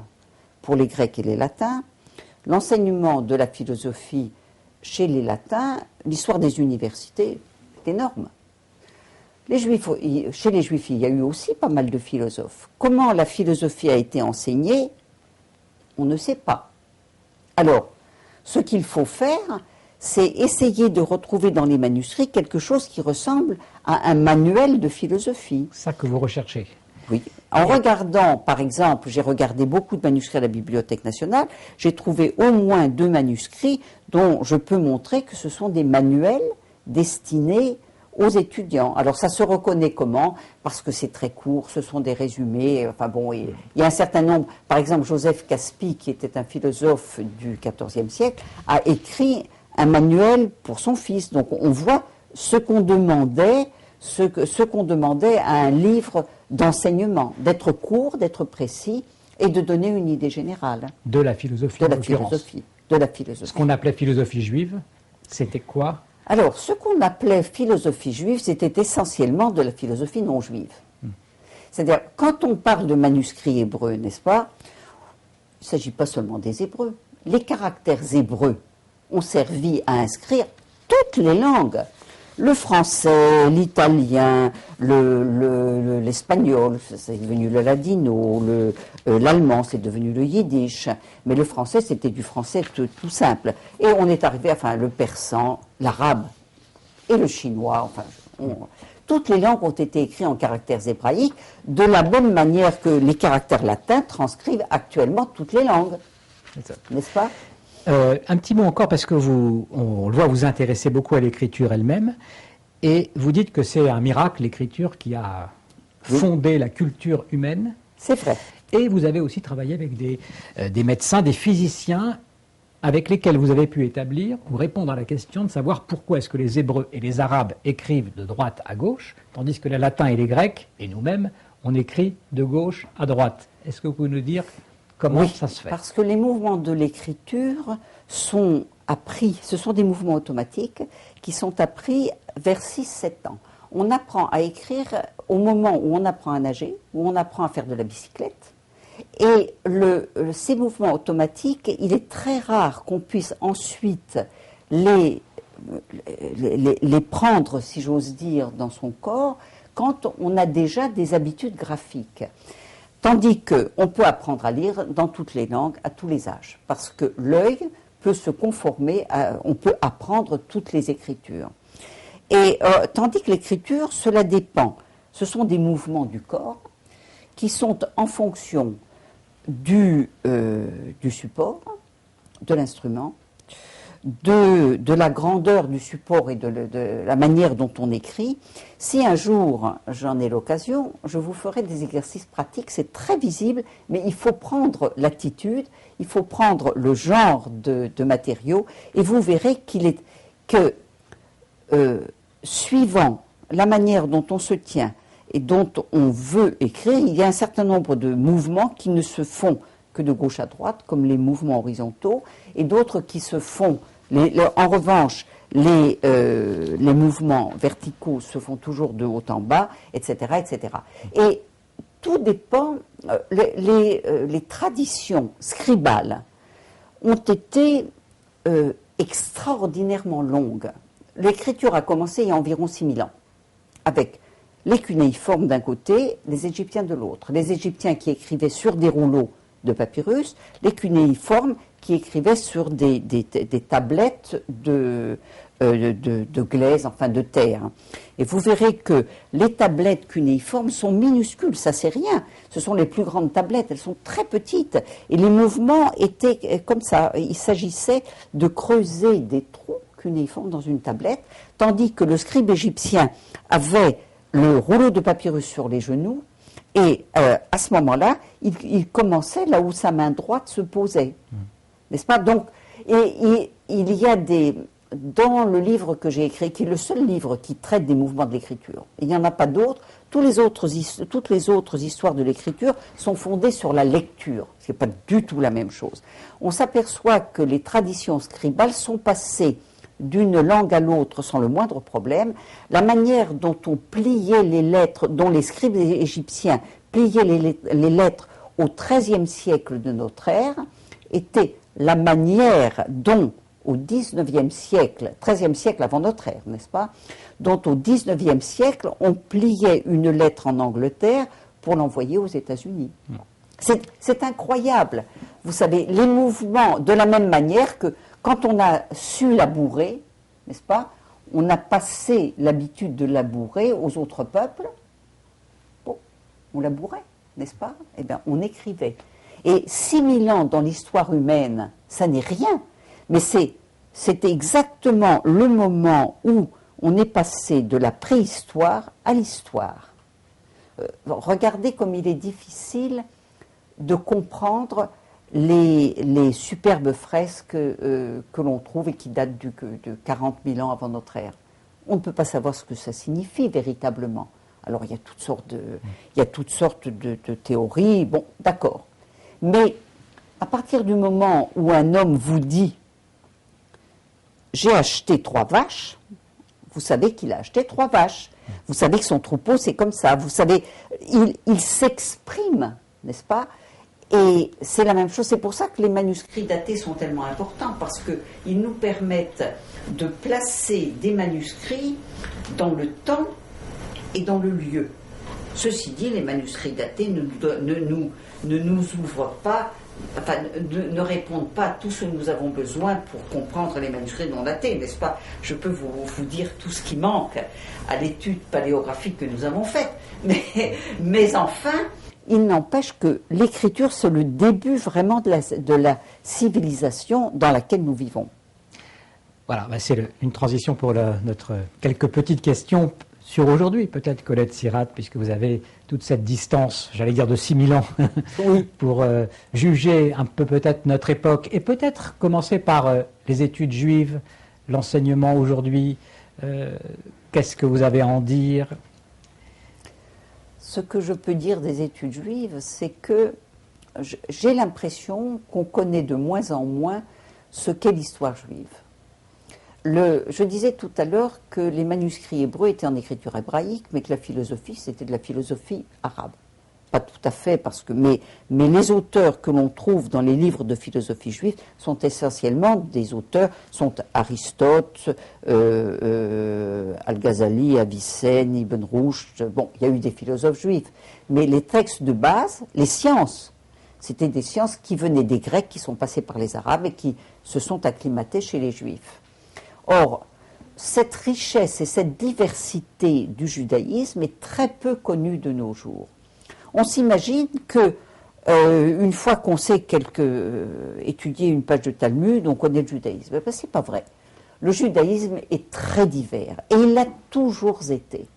pour les Grecs et les Latins, l'enseignement de la philosophie chez les Latins, l'histoire des universités est énorme. Chez les Juifs, il y a eu aussi pas mal de philosophes. Comment la philosophie a été enseignée, on ne sait pas. Alors, ce qu'il faut faire, c'est essayer de retrouver dans les manuscrits quelque chose qui ressemble à un manuel de philosophie. Ça que vous recherchez. Oui. En regardant, par exemple, j'ai regardé beaucoup de manuscrits à la Bibliothèque nationale, j'ai trouvé au moins 2 manuscrits dont je peux montrer que ce sont des manuels destinés aux étudiants. Alors ça se reconnaît comment? Parce que c'est très court, ce sont des résumés, enfin bon, il y a un certain nombre, par exemple Joseph Caspi, qui était un philosophe du XIVe siècle, a écrit un manuel pour son fils. Donc on voit ce qu'on demandait, ce qu'on demandait à un livre d'enseignement, d'être court, d'être précis et de donner une idée générale. De la philosophie. De la philosophie. De la philosophie. Ce qu'on appelait philosophie juive, c'était quoi? Alors, ce qu'on appelait philosophie juive, c'était essentiellement de la philosophie non juive. C'est-à-dire, quand on parle de manuscrits hébreux, n'est-ce pas, il ne s'agit pas seulement des hébreux. Les caractères hébreux ont servi à inscrire toutes les langues. Le français, l'italien, l'espagnol, c'est devenu le ladino, l'allemand, c'est devenu le yiddish, mais le français, c'était du français tout simple. Et on est arrivé, enfin, le persan, l'arabe et le chinois, enfin, toutes les langues ont été écrites en caractères hébraïques, de la même manière que les caractères latins transcrivent actuellement toutes les langues, n'est-ce pas? Un petit mot encore, parce que on le voit, vous intéressez beaucoup à l'écriture elle-même, et vous dites que c'est un miracle, l'écriture, qui a fondé la culture humaine. C'est vrai. Et vous avez aussi travaillé avec des médecins, des physiciens, avec lesquels vous avez pu établir ou répondre à la question de savoir pourquoi est-ce que les Hébreux et les Arabes écrivent de droite à gauche, tandis que les Latins et les Grecs, et nous-mêmes, on écrit de gauche à droite. Est-ce que vous pouvez nous dire comment ça se fait? Parce que les mouvements de l'écriture sont appris, ce sont des mouvements automatiques qui sont appris vers 6-7 ans. On apprend à écrire au moment où on apprend à nager, où on apprend à faire de la bicyclette. Et ces mouvements automatiques, il est très rare qu'on puisse ensuite les prendre, si j'ose dire, dans son corps, quand on a déjà des habitudes graphiques. Tandis qu'on peut apprendre à lire dans toutes les langues, à tous les âges, parce que l'œil peut se conformer, on peut apprendre toutes les écritures. Et tandis que l'écriture, cela dépend. Ce sont des mouvements du corps qui sont en fonction du support, de l'instrument, de la grandeur du support et de la manière dont on écrit. Si un jour j'en ai l'occasion, je vous ferai des exercices pratiques, c'est très visible, mais il faut prendre l'attitude, il faut prendre le genre de matériaux, et vous verrez que suivant la manière dont on se tient et dont on veut écrire, il y a un certain nombre de mouvements qui ne se font que de gauche à droite, comme les mouvements horizontaux, et d'autres qui se font. En revanche, les mouvements verticaux se font toujours de haut en bas, etc., etc. Et tout dépend. Les traditions scribales ont été extraordinairement longues. L'écriture a commencé il y a environ 6000 ans, avec les cunéiformes d'un côté, les Égyptiens de l'autre. Les Égyptiens qui écrivaient sur des rouleaux de papyrus, les cunéiformes qui écrivaient sur des tablettes de glaise, enfin de terre. Et vous verrez que les tablettes cunéiformes sont minuscules, ça c'est rien. Ce sont les plus grandes tablettes, elles sont très petites. Et les mouvements étaient comme ça. Il s'agissait de creuser des trous cunéiformes dans une tablette, tandis que le scribe égyptien avait le rouleau de papyrus sur les genoux, et à ce moment-là, il commençait là où sa main droite se posait. N'est-ce pas? Donc, il y a dans le livre que j'ai écrit, qui est le seul livre qui traite des mouvements de l'écriture, il n'y en a pas d'autres, toutes les autres histoires de l'écriture sont fondées sur la lecture, ce qui n'est pas du tout la même chose. On s'aperçoit que les traditions scribales sont passées d'une langue à l'autre sans le moindre problème. La manière dont on pliait les lettres, dont les scribes égyptiens pliaient les lettres au XIIIe siècle de notre ère, était la manière dont au XIXe siècle, XIIIe siècle avant notre ère, n'est-ce pas, dont au XIXe siècle on pliait une lettre en Angleterre pour l'envoyer aux États-Unis. C'est incroyable. Vous savez, les mouvements, de la même manière que quand on a su labourer, n'est-ce pas, on a passé l'habitude de labourer aux autres peuples. Bon. on labourait, n'est-ce pas? Eh bien, on écrivait. Et 6000 ans dans l'histoire humaine, ça n'est rien, mais c'était exactement le moment où on est passé de la préhistoire à l'histoire. Regardez comme il est difficile de comprendre les superbes fresques que l'on trouve et qui datent de 40 000 ans avant notre ère. On ne peut pas savoir ce que ça signifie véritablement. Alors il y a toutes sortes de théories, bon, d'accord. Mais à partir du moment où un homme vous dit « j'ai acheté 3 vaches », vous savez qu'il a acheté 3 vaches. Vous savez que son troupeau, c'est comme ça. Vous savez, il s'exprime, n'est-ce pas? Et c'est la même chose. C'est pour ça que les manuscrits datés sont tellement importants, parce qu'ils nous permettent de placer des manuscrits dans le temps et dans le lieu. Ceci dit, les manuscrits datés ne nous ouvrent pas, enfin, ne répondent pas à tout ce que nous avons besoin pour comprendre les manuscrits non datés, n'est-ce pas? Je peux vous dire tout ce qui manque à l'étude paléographique que nous avons faite, mais enfin, il n'empêche que l'écriture, c'est le début vraiment de la civilisation dans laquelle nous vivons. Voilà, c'est une transition pour notre quelques petites questions sur aujourd'hui, peut-être, Colette Siratte, puisque vous avez toute cette distance, j'allais dire de 6000 ans, oui, pour juger un peu peut-être notre époque, et peut-être commencer par les études juives, l'enseignement aujourd'hui. Qu'est-ce que vous avez à en dire? Ce que je peux dire des études juives, c'est que j'ai l'impression qu'on connaît de moins en moins ce qu'est l'histoire juive. Je disais tout à l'heure que les manuscrits hébreux étaient en écriture hébraïque, mais que la philosophie, c'était de la philosophie arabe. Pas tout à fait, mais les auteurs que l'on trouve dans les livres de philosophie juive sont essentiellement des auteurs, sont Aristote, Al-Ghazali, Avicenne, Ibn Rushd. Bon, il y a eu des philosophes juifs, mais les textes de base, les sciences, c'était des sciences qui venaient des Grecs, qui sont passés par les Arabes et qui se sont acclimatées chez les Juifs. Or, cette richesse et cette diversité du judaïsme est très peu connue de nos jours. On s'imagine que une fois qu'on sait étudier une page de Talmud, on connaît le judaïsme. Ben, c'est pas vrai. Le judaïsme est très divers et il l'a toujours été.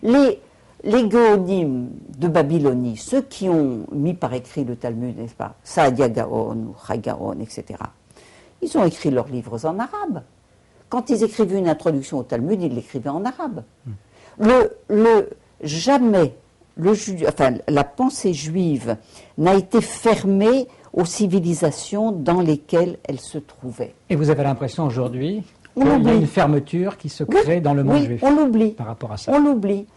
Les Géonim de Babylonie, ceux qui ont mis par écrit le Talmud, n'est-ce pas, Saadia Gaon ou Chagaon, etc., ils ont écrit leurs livres en arabe. Quand ils écrivaient une introduction au Talmud, ils l'écrivaient en arabe. Jamais la pensée juive n'a été fermée aux civilisations dans lesquelles elle se trouvait. Et vous avez l'impression aujourd'hui qu'il y a une fermeture qui se crée dans le monde juif? On l'oublie. Par rapport à ça. On l'oublie.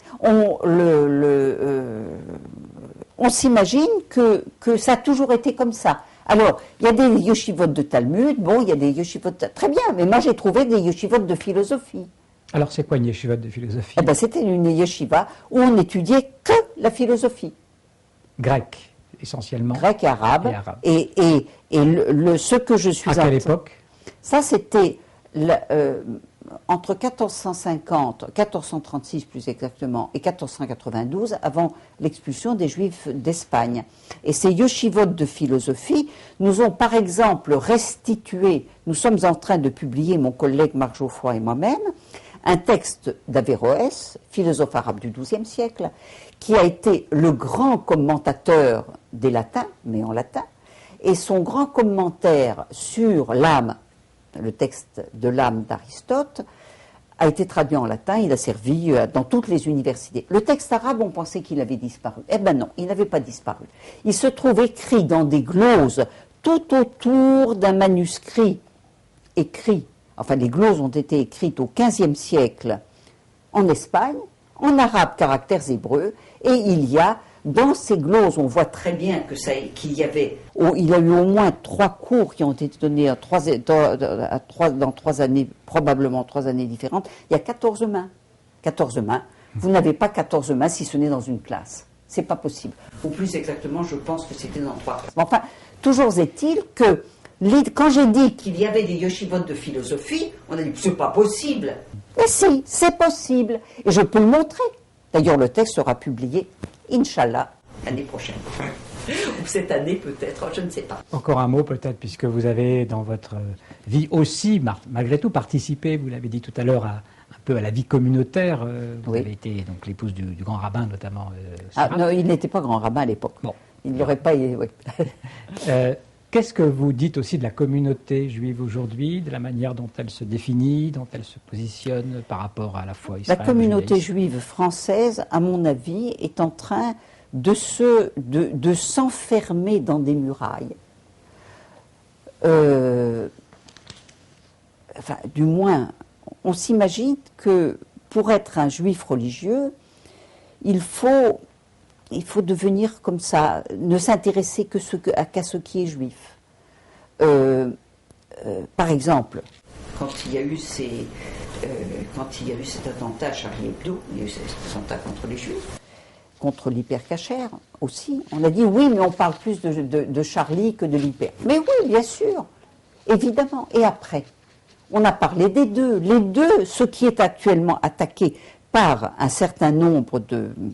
On s'imagine que ça a toujours été comme ça. Alors, il y a des yeshivot de Talmud, bon, il y a des yeshivot... Très bien, mais moi j'ai trouvé des yeshivot de philosophie. Alors, c'est quoi une yeshiva de philosophie? Eh ben, c'était une yeshiva où on n'étudiait que la philosophie. Grec, essentiellement. Grec et arabe. Et ce que je suis... À quelle époque? Ça, c'était entre 1450, 1436 plus exactement, et 1492, avant l'expulsion des Juifs d'Espagne. Et ces yeshivot de philosophie nous ont par exemple restitué, nous sommes en train de publier, mon collègue Marc Geoffroy et moi-même, un texte d'Averroès, philosophe arabe du XIIe siècle, qui a été le grand commentateur des latins, mais en latin, et son grand commentaire sur l'âme, le texte de l'âme d'Aristote, a été traduit en latin, il a servi dans toutes les universités. Le texte arabe, on pensait qu'il avait disparu. Eh bien non, il n'avait pas disparu. Il se trouve écrit dans des gloses tout autour d'un manuscrit écrit. Enfin, les gloses ont été écrites au XVe siècle en Espagne, en arabe, caractères hébreux, et il y a, dans ces gloses, on voit très bien qu'il y avait, il y a eu au moins 3 cours qui ont été donnés dans 3 années, probablement 3 années différentes. Il y a 14 mains. 14 mains. Vous n'avez pas 14 mains si ce n'est dans une classe. C'est pas possible. Ou plus exactement, je pense que c'était dans 3 classes. Enfin, toujours est-il que quand j'ai dit qu'il y avait des yeshivot de philosophie, on a dit c'est pas possible. Mais si, c'est possible. Et je peux le montrer. D'ailleurs, le texte sera publié, Inch'Allah, l'année prochaine. Ou cette année peut-être, je ne sais pas. Encore un mot peut-être, puisque vous avez dans votre vie aussi, malgré tout, participé, vous l'avez dit tout à l'heure, un peu à la vie communautaire. Vous Oui. avez été donc l'épouse du grand rabbin notamment. Non, il n'était pas grand rabbin à l'époque. Bon. Il n'aurait pas... Oui. Qu'est-ce que vous dites aussi de la communauté juive aujourd'hui, de la manière dont elle se définit, dont elle se positionne par rapport à la foi Israël? La communauté juive française, à mon avis, est en train de s'enfermer dans des murailles. Du moins, on s'imagine que pour être un juif religieux, il faut devenir comme ça, ne s'intéresser qu'à ce qui est juif. Par exemple, quand il y a eu cet attentat à Charlie Hebdo, il y a eu cet attentat contre les juifs, contre l'hypercachère aussi, on a dit oui, mais on parle plus de Charlie que de l'hyper. Mais oui, bien sûr, évidemment. Et après, on a parlé des deux. Les deux, ce qui est actuellement attaqué par un certain nombre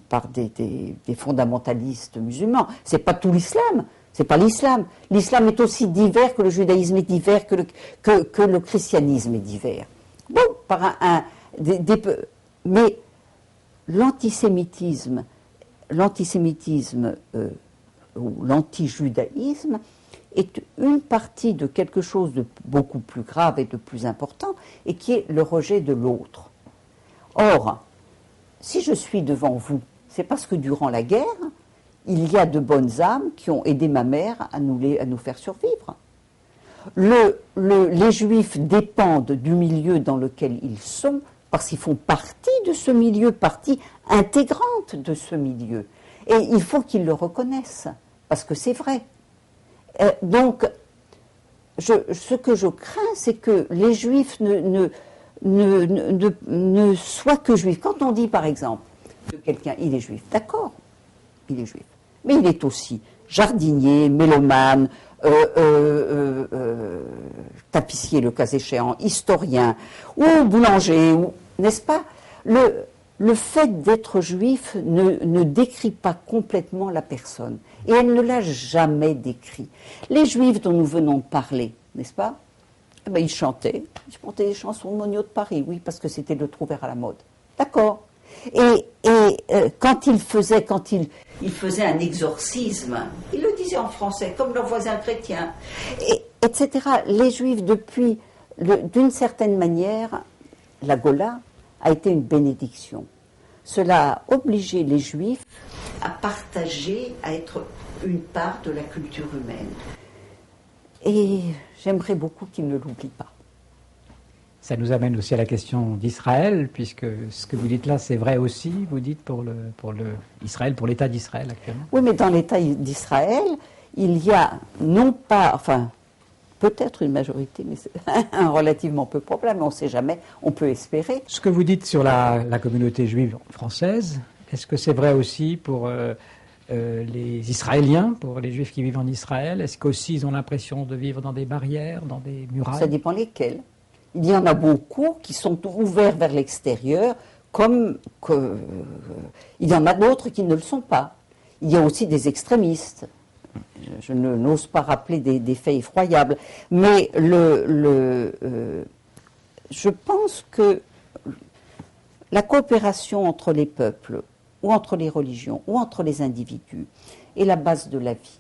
par des fondamentalistes musulmans, c'est pas tout l'islam, c'est pas l'islam. L'islam est aussi divers que le judaïsme est divers, que le christianisme est divers. Bon, mais l'antisémitisme ou l'antijudaïsme est une partie de quelque chose de beaucoup plus grave et de plus important, et qui est le rejet de l'autre. Or, si je suis devant vous, c'est parce que durant la guerre, il y a de bonnes âmes qui ont aidé ma mère à nous faire survivre. Les Juifs dépendent du milieu dans lequel ils sont, parce qu'ils font partie de ce milieu, partie intégrante de ce milieu. Et il faut qu'ils le reconnaissent, parce que c'est vrai. Donc, ce que je crains, c'est que les Juifs ne soient que Juifs. Quand on dit, par exemple, que quelqu'un, il est Juif, d'accord, il est Juif, mais il est aussi jardinier, mélomane, tapissier, le cas échéant, historien, ou boulanger, n'est-ce pas? Le fait d'être juif ne décrit pas complètement la personne. Et elle ne l'a jamais décrit. Les juifs dont nous venons de parler, n'est-ce pas? Eh bien, ils chantaient des chansons de Monio de Paris, oui, parce que c'était le trou vert à la mode. D'accord. Et quand il faisait un exorcisme, il le disait en français, comme leurs voisins chrétiens, etc. Les juifs, d'une certaine manière, la Gola a été une bénédiction. Cela a obligé les Juifs à partager, à être une part de la culture humaine. Et j'aimerais beaucoup qu'ils ne l'oublient pas. Ça nous amène aussi à la question d'Israël, puisque ce que vous dites là, c'est vrai aussi, vous dites, pour Israël, pour l'État d'Israël actuellement. Oui, mais dans l'État d'Israël, il y a non pas, peut-être une majorité, mais c'est un relativement peu probable, mais on ne sait jamais, on peut espérer. Ce que vous dites sur la communauté juive française, est-ce que c'est vrai aussi pour les Israéliens, pour les Juifs qui vivent en Israël? Est-ce qu'aussi ils ont l'impression de vivre dans des barrières, dans des murailles? Ça dépend lesquels. Il y en a beaucoup qui sont ouverts vers l'extérieur, il y en a d'autres qui ne le sont pas. Il y a aussi des extrémistes. Je n'ose pas rappeler des faits effroyables. Mais je pense que la coopération entre les peuples, ou entre les religions, ou entre les individus, est la base de la vie.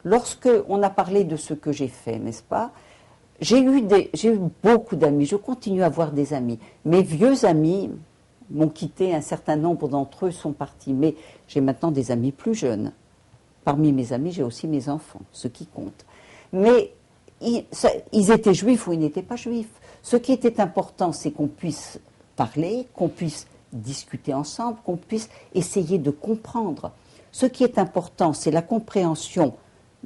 Lorsque on a parlé de ce que j'ai fait, n'est-ce pas? J'ai eu beaucoup d'amis, je continue à avoir des amis. Mes vieux amis m'ont quitté, un certain nombre d'entre eux sont partis, mais j'ai maintenant des amis plus jeunes. Parmi mes amis, j'ai aussi mes enfants, ce qui compte. Mais ils étaient juifs ou ils n'étaient pas juifs. Ce qui était important, c'est qu'on puisse parler, qu'on puisse discuter ensemble, qu'on puisse essayer de comprendre. Ce qui est important, c'est la compréhension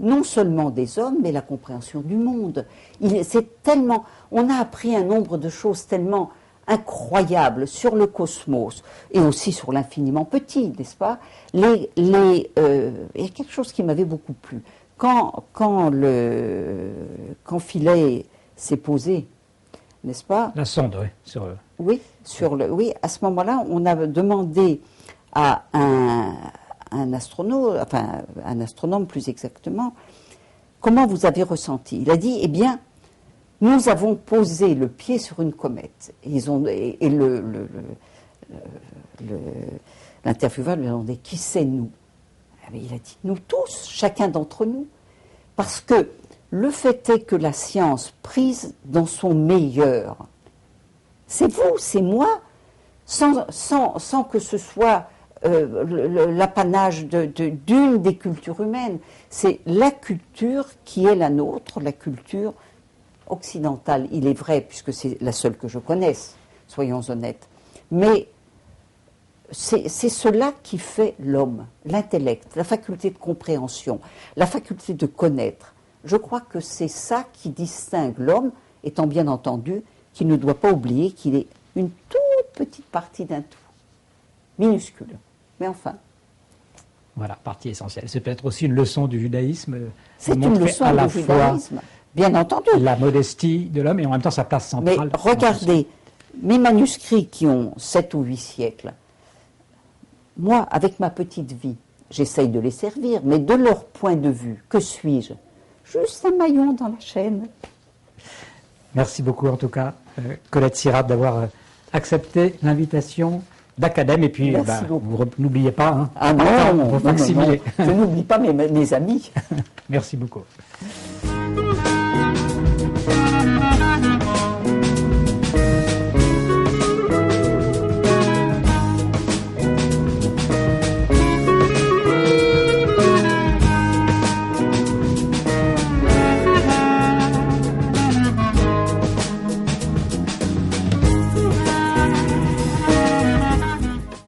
non seulement des hommes, mais la compréhension du monde. On a appris un nombre de choses tellement incroyables sur le cosmos et aussi sur l'infiniment petit, n'est-ce pas? Il y a quelque chose qui m'avait beaucoup plu. Quand Philae s'est posé, n'est-ce pas? La sonde, oui. Oui, à ce moment-là, on a demandé à un astronome plus exactement, comment vous avez ressenti? Il a dit, eh bien, nous avons posé le pied sur une comète. L'intervieweur lui a demandé, qui c'est nous? Il a dit, nous tous, chacun d'entre nous. Parce que le fait est que la science, prise dans son meilleur, c'est vous, c'est moi, sans que ce soit l'apanage d'une des cultures humaines. C'est la culture qui est la nôtre, la culture occidentale. Il est vrai, puisque c'est la seule que je connaisse, soyons honnêtes. Mais c'est cela qui fait l'homme, l'intellect, la faculté de compréhension, la faculté de connaître. Je crois que c'est ça qui distingue l'homme, étant bien entendu qu'il ne doit pas oublier qu'il est une toute petite partie d'un tout, minuscule, mais enfin. Voilà, partie essentielle. C'est peut-être aussi une leçon du judaïsme. C'est une leçon du judaïsme, bien entendu. La modestie de l'homme et en même temps sa place centrale. Mais regardez, mes manuscrits qui ont 7 ou 8 siècles, moi, avec ma petite vie, j'essaye de les servir, mais de leur point de vue, que suis-je? Juste un maillon dans la chaîne. Merci beaucoup en tout cas, Colette Sirard, d'avoir accepté l'invitation d'Acadème. Et puis, vous n'oubliez pas, ah non, vos facsimiles. Je n'oublie pas mes amis. Merci beaucoup.